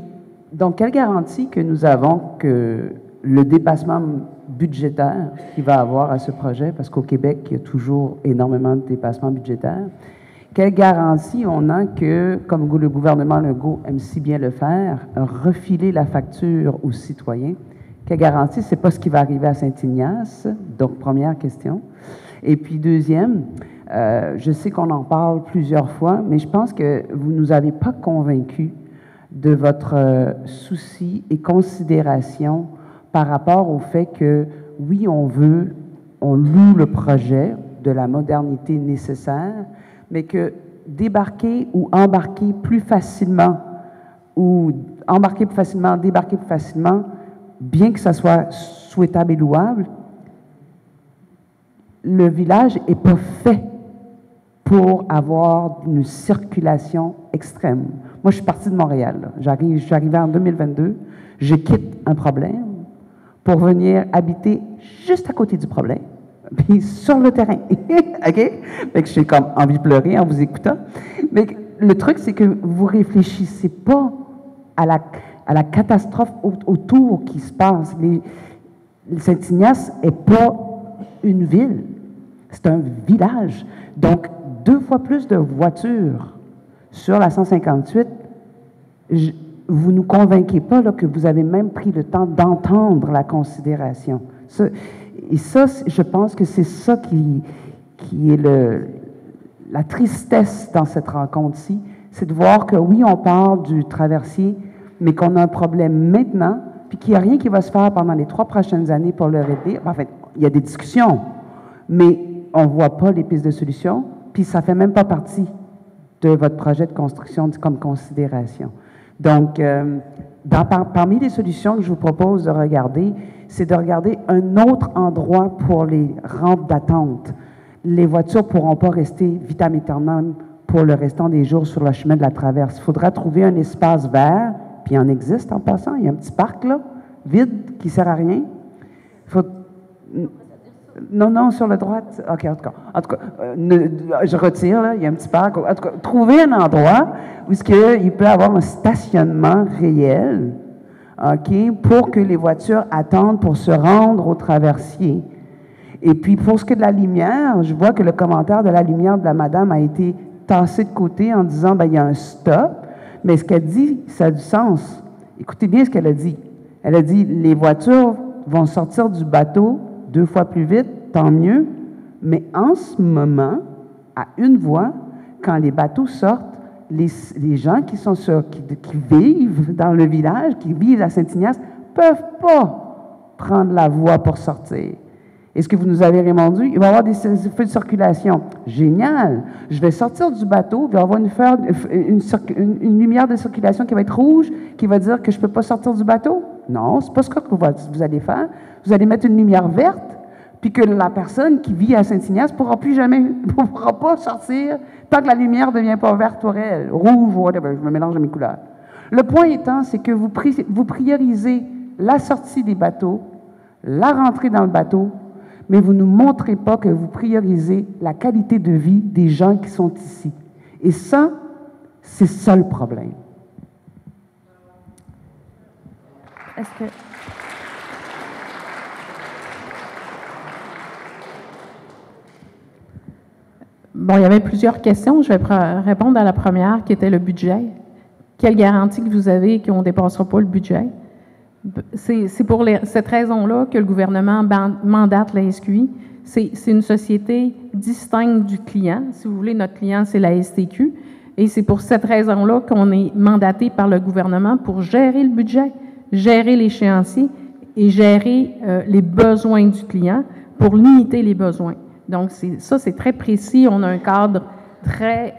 Donc, quelle garantie que nous avons que le dépassement budgétaire qu'il va avoir à ce projet, parce qu'au Québec, il y a toujours énormément de dépassements budgétaires, quelle garantie on a que, comme le gouvernement Legault aime si bien le faire, refiler la facture aux citoyens? Quelle garantie? Ce n'est pas ce qui va arriver à Saint-Ignace. Donc, première question. Et puis, deuxième, je sais qu'on en parle plusieurs fois, mais je pense que vous ne nous avez pas convaincus de votre souci et considération par rapport au fait que, oui, on loue le projet de la modernité nécessaire, mais que débarquer ou embarquer plus facilement, ou embarquer plus facilement, débarquer plus facilement, bien que ça soit souhaitable et louable, le village n'est pas fait pour avoir une circulation extrême. Moi, je suis partie de Montréal. Je suis arrivée en 2022. Je quitte un problème pour venir habiter juste à côté du problème, puis sur le terrain. OK? Fait que j'ai comme envie de pleurer en vous écoutant. Mais le truc, c'est que vous ne réfléchissez pas à la catastrophe autour qui se passe. Saint-Ignace n'est pas une ville, c'est un village. Donc, 2 fois plus de voitures sur la 158, vous ne nous convainquez pas là, que vous avez même pris le temps d'entendre la considération. Et ça, je pense que c'est ça qui est la tristesse dans cette rencontre-ci, c'est de voir que oui, on parle du traversier, mais qu'on a un problème maintenant, puis qu'il n'y a rien qui va se faire pendant les 3 prochaines années pour le régler. En fait, il y a des discussions, mais on ne voit pas les pistes de solution, puis ça ne fait même pas partie de votre projet de construction comme considération. Donc, parmi les solutions que je vous propose de regarder, c'est de regarder un autre endroit pour les rampes d'attente. Les voitures ne pourront pas rester vitam aeternam pour le restant des jours sur le chemin de la traverse. Il faudra trouver un espace vert, puis il en existe en passant. Il y a un petit parc là, vide, qui ne sert à rien. Non, sur la droite. OK, en tout cas, je retire, là, il y a un petit parc. En tout cas, trouver un endroit où il peut y avoir un stationnement réel, OK, pour que les voitures attendent pour se rendre au traversier. Et puis, pour ce qui est de la lumière, je vois que le commentaire de la lumière de la madame a été tassé de côté en disant, bien, il y a un stop. Mais ce qu'elle dit, ça a du sens. Écoutez bien ce qu'elle a dit. Elle a dit, les voitures vont sortir du bateau 2 fois plus vite, tant mieux, mais en ce moment, à une voie, quand les bateaux sortent, les gens qui vivent dans le village, qui vivent à Saint-Ignace, ne peuvent pas prendre la voie pour sortir. Et ce que vous nous avez répondu, il va y avoir des feux de circulation. Génial! Je vais sortir du bateau, il va y avoir une lumière de circulation qui va être rouge, qui va dire que je ne peux pas sortir du bateau. Non, c'est pas ce que vous allez faire. Vous allez mettre une lumière verte, puis que la personne qui vit à Saint-Ignace ne pourra pas sortir tant que la lumière ne devient pas verte pour elle, rouge, whatever, je me mélange à mes couleurs. Le point étant, c'est que vous priorisez la sortie des bateaux, la rentrée dans le bateau, mais vous ne montrez pas que vous priorisez la qualité de vie des gens qui sont ici. Et ça, c'est ça le problème. Est-ce que... Bon, il y avait plusieurs questions. Je vais répondre à la première, qui était le budget. Quelle garantie que vous avez qu'on ne dépassera pas le budget? C'est pour cette raison-là que le gouvernement mandate la SQI. C'est une société distincte du client. Si vous voulez, notre client, c'est la STQ. Et c'est pour cette raison-là qu'on est mandaté par le gouvernement pour gérer le budget, gérer l'échéancier et gérer les besoins du client pour limiter les besoins. Donc, ça, c'est très précis. On a un cadre très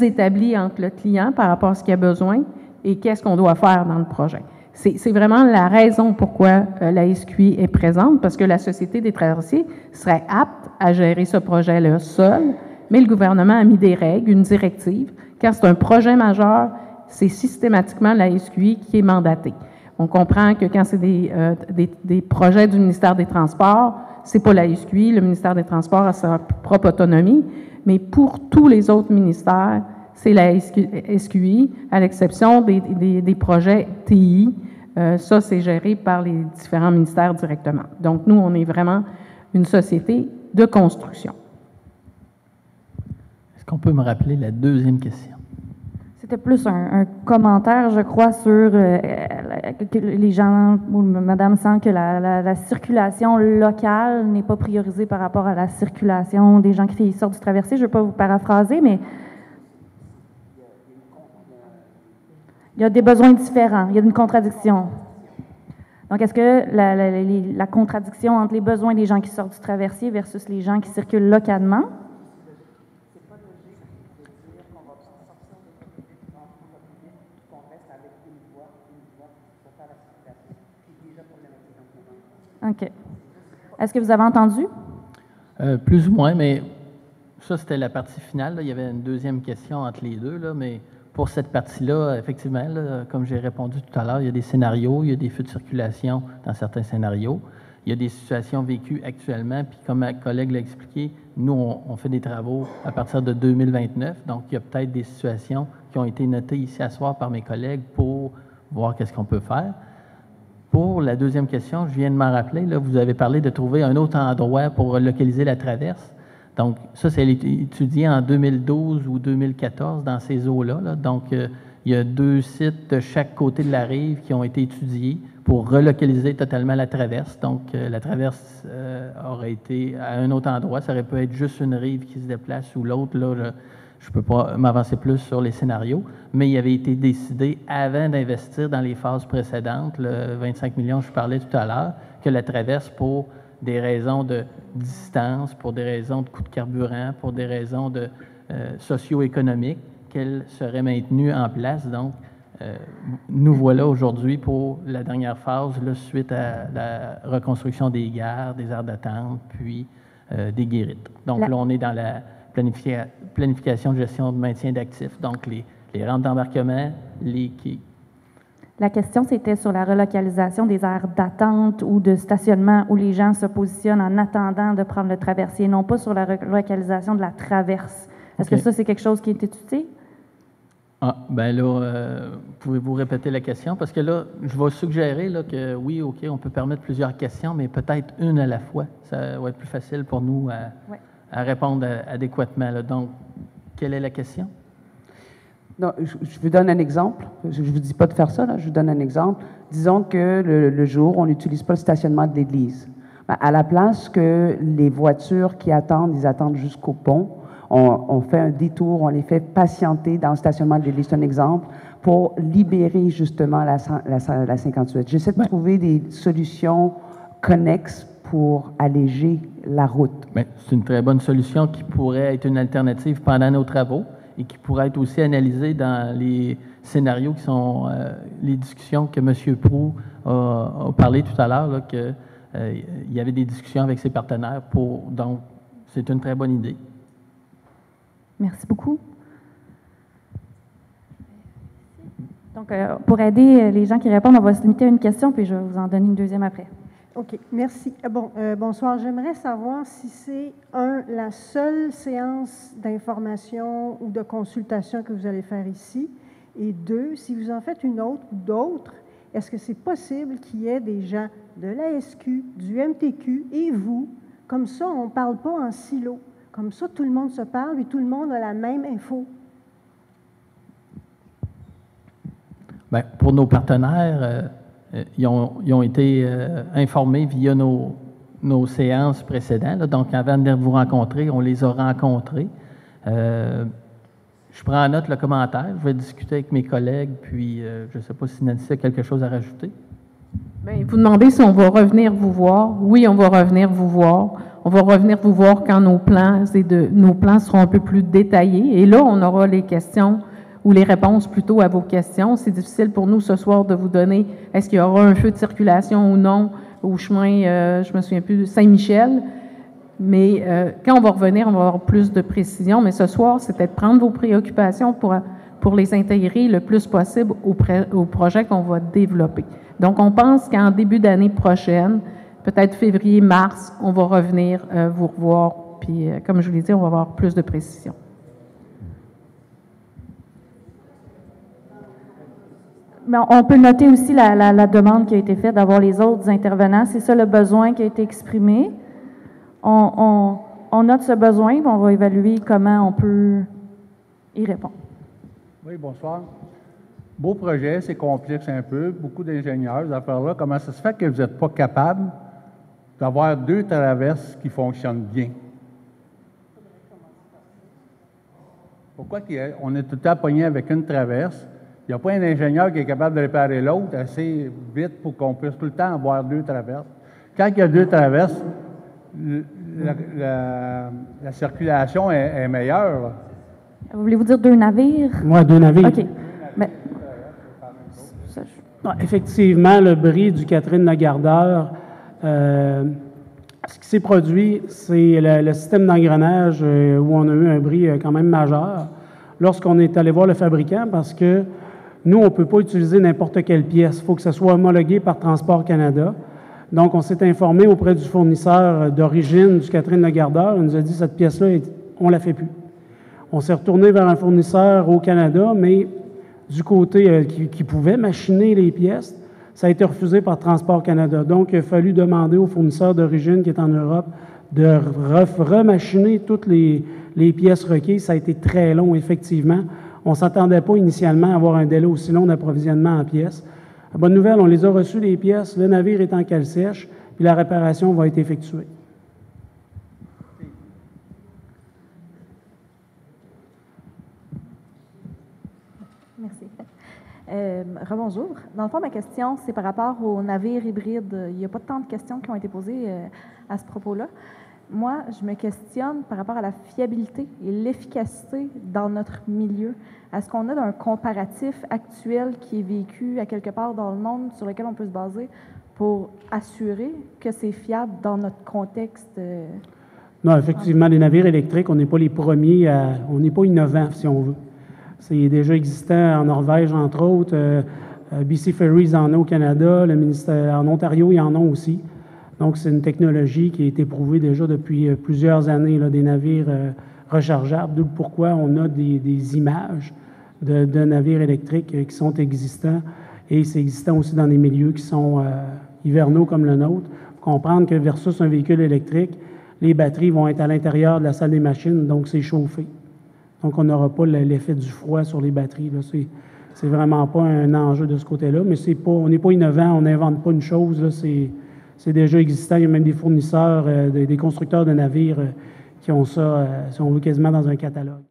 établi entre le client par rapport à ce qu'il a besoin et qu'est-ce qu'on doit faire dans le projet. C'est vraiment la raison pourquoi la SQI est présente, parce que la Société des traversiers serait apte à gérer ce projet-là seule, mais le gouvernement a mis des règles, une directive. Quand c'est un projet majeur, c'est systématiquement la SQI qui est mandatée. On comprend que quand c'est des projets du ministère des Transports, c'est pas la SQI, le ministère des Transports a sa propre autonomie, mais pour tous les autres ministères, c'est la SQI, à l'exception des projets TI. Ça, c'est géré par les différents ministères directement. Donc, nous, on est vraiment une société de construction. Est-ce qu'on peut me rappeler la deuxième question? C'était plus un commentaire, je crois, sur que les gens ou madame sent que la circulation locale n'est pas priorisée par rapport à la circulation des gens qui sortent du traversier. Je ne vais pas vous paraphraser, mais il y a des besoins différents, il y a une contradiction. Donc, est-ce que la contradiction entre les besoins des gens qui sortent du traversier versus les gens qui circulent localement? OK. Est-ce que vous avez entendu? Plus ou moins, mais ça, c'était la partie finale. Là. Il y avait une deuxième question entre les deux, là, mais pour cette partie-là, effectivement, là, comme j'ai répondu tout à l'heure, il y a des scénarios, il y a des feux de circulation dans certains scénarios. Il y a des situations vécues actuellement, puis comme ma collègue l'a expliqué, nous, on fait des travaux à partir de 2029, donc il y a peut-être des situations qui ont été notées ici à soir par mes collègues pour voir qu'est-ce qu'on peut faire. Pour la deuxième question, je viens de m'en rappeler, là, vous avez parlé de trouver un autre endroit pour localiser la traverse. Donc, ça, c'est étudié en 2012 ou 2014 dans ces eaux-là. Là. Donc, il y a 2 sites de chaque côté de la rive qui ont été étudiés pour relocaliser totalement la traverse. Donc, la traverse aurait été à un autre endroit. Ça aurait pu être juste une rive qui se déplace ou l'autre. Là, je ne peux pas m'avancer plus sur les scénarios, mais il avait été décidé avant d'investir dans les phases précédentes, le 25 millions, je parlais tout à l'heure, que la traverse pour des raisons de distance, pour des raisons de coût de carburant, pour des raisons de socio-économiques, qu'elle serait maintenue en place. Donc, nous voilà aujourd'hui pour la dernière phase, là, suite à la reconstruction des gares, des aires d'attente, puis des guérites. Donc là, on est dans la planification de gestion de maintien d'actifs, donc les rampes d'embarquement, les quais. La question, c'était sur la relocalisation des aires d'attente ou de stationnement où les gens se positionnent en attendant de prendre le traversier, non pas sur la relocalisation de la traverse. Est-ce que ça, c'est quelque chose qui est étudié? Ah, bien là, pouvez-vous répéter la question? Parce que là, je vais suggérer là, que oui, OK, on peut permettre plusieurs questions, mais peut-être une à la fois. Ça va être plus facile pour nous à répondre adéquatement. Là. Donc, quelle est la question? Non, je vous donne un exemple. Je ne vous dis pas de faire ça, là, je vous donne un exemple. Disons que le jour, on n'utilise pas le stationnement de l'église. À la place que les voitures qui attendent, ils attendent jusqu'au pont, on fait un détour, on les fait patienter dans le stationnement de l'église. C'est un exemple pour libérer justement la 58. J'essaie de trouver des solutions connexes pour alléger la route. Bien, c'est une très bonne solution qui pourrait être une alternative pendant nos travaux et qui pourrait être aussi analysée dans les scénarios qui sont les discussions que M. Proulx a parlé tout à l'heure, qu'il y avait des discussions avec ses partenaires donc, c'est une très bonne idée. Merci beaucoup. Donc, pour aider les gens qui répondent, on va se limiter à une question, puis je vais vous en donner une deuxième après. OK, merci. Bonsoir. J'aimerais savoir si c'est, la seule séance d'information ou de consultation que vous allez faire ici, et 2, si vous en faites une autre ou d'autres, est-ce que c'est possible qu'il y ait des gens de la SQ, du MTQ et vous, comme ça, on ne parle pas en silo. Comme ça, tout le monde se parle et tout le monde a la même info. Bien, pour nos partenaires, ils ont été informés via nos séances précédentes. Là. Donc, avant de venir vous rencontrer, on les a rencontrés. Je prends en note le commentaire. Je vais discuter avec mes collègues, puis je ne sais pas si Nancy a quelque chose à rajouter. Bien, vous demandez si on va revenir vous voir. Oui, on va revenir vous voir. On va revenir vous voir quand nos plans seront un peu plus détaillés. Et là, on aura les questions ou les réponses plutôt à vos questions. C'est difficile pour nous ce soir de vous donner est-ce qu'il y aura un feu de circulation ou non au chemin, je me souviens plus, de Saint-Michel. Mais quand on va revenir, on va avoir plus de précision. Mais ce soir, c'était de prendre vos préoccupations pour les intégrer le plus possible au projet qu'on va développer. Donc, on pense qu'en début d'année prochaine, peut-être février, mars, on va revenir vous revoir. Puis, comme je vous l'ai dit, on va avoir plus de précision. Mais on peut noter aussi la demande qui a été faite d'avoir les autres intervenants. C'est ça le besoin qui a été exprimé. On note ce besoin, on va évaluer comment on peut y répondre. Oui, bonsoir. Beau projet, c'est complexe un peu, beaucoup d'ingénieurs, ces affaires-là. Comment ça se fait que vous n'êtes pas capable d'avoir 2 traverses qui fonctionnent bien? Pourquoi on est tout le temps pogné avec une traverse? Il n'y a pas un ingénieur qui est capable de réparer l'autre assez vite pour qu'on puisse tout le temps avoir 2 traverses. Quand il y a 2 traverses, la circulation est meilleure. Là. Voulez-vous dire 2 navires? Oui, 2 navires. OK. Mais, effectivement, le bris du Catherine-Lagardeur, ce qui s'est produit, c'est le système d'engrenage où on a eu un bris quand même majeur lorsqu'on est allé voir le fabricant parce que nous, on ne peut pas utiliser n'importe quelle pièce. Il faut que ça soit homologué par Transport Canada. Donc, on s'est informé auprès du fournisseur d'origine du Catherine-Lagardeur. Il nous a dit cette pièce-là, on ne la fait plus. On s'est retourné vers un fournisseur au Canada, mais du côté qui pouvait machiner les pièces, ça a été refusé par Transport Canada. Donc, il a fallu demander au fournisseur d'origine qui est en Europe de remachiner toutes les pièces requises. Ça a été très long, effectivement. On ne s'attendait pas initialement à avoir un délai aussi long d'approvisionnement en pièces. La bonne nouvelle, on les a reçues, les pièces. Le navire est en cale sèche, puis la réparation va être effectuée. Merci. Rebonjour. Dans le fond, ma question, c'est par rapport aux navires hybrides. Il n'y a pas tant de questions qui ont été posées à ce propos-là. Moi, je me questionne par rapport à la fiabilité et l'efficacité dans notre milieu. Est-ce qu'on a un comparatif actuel qui est vécu à quelque part dans le monde sur lequel on peut se baser pour assurer que c'est fiable dans notre contexte? Non, effectivement, les navires électriques, on n'est pas les premiers, on n'est pas innovants, si on veut. C'est déjà existant en Norvège, entre autres. BC Ferries en a au Canada, le ministère, en Ontario, ils en ont aussi. Donc, c'est une technologie qui a été prouvée déjà depuis plusieurs années, là, des navires rechargeables, d'où pourquoi on a des images de navires électriques qui sont existants. Et c'est existant aussi dans des milieux qui sont hivernaux comme le nôtre. Il faut comprendre que versus un véhicule électrique, les batteries vont être à l'intérieur de la salle des machines, donc c'est chauffé. Donc, on n'aura pas l'effet du froid sur les batteries. C'est vraiment pas un enjeu de ce côté-là, mais on n'est pas innovant, on n'invente pas une chose, là, c'est déjà existant. Il y a même des fournisseurs, des constructeurs de navires qui ont ça, si on veut, quasiment dans un catalogue.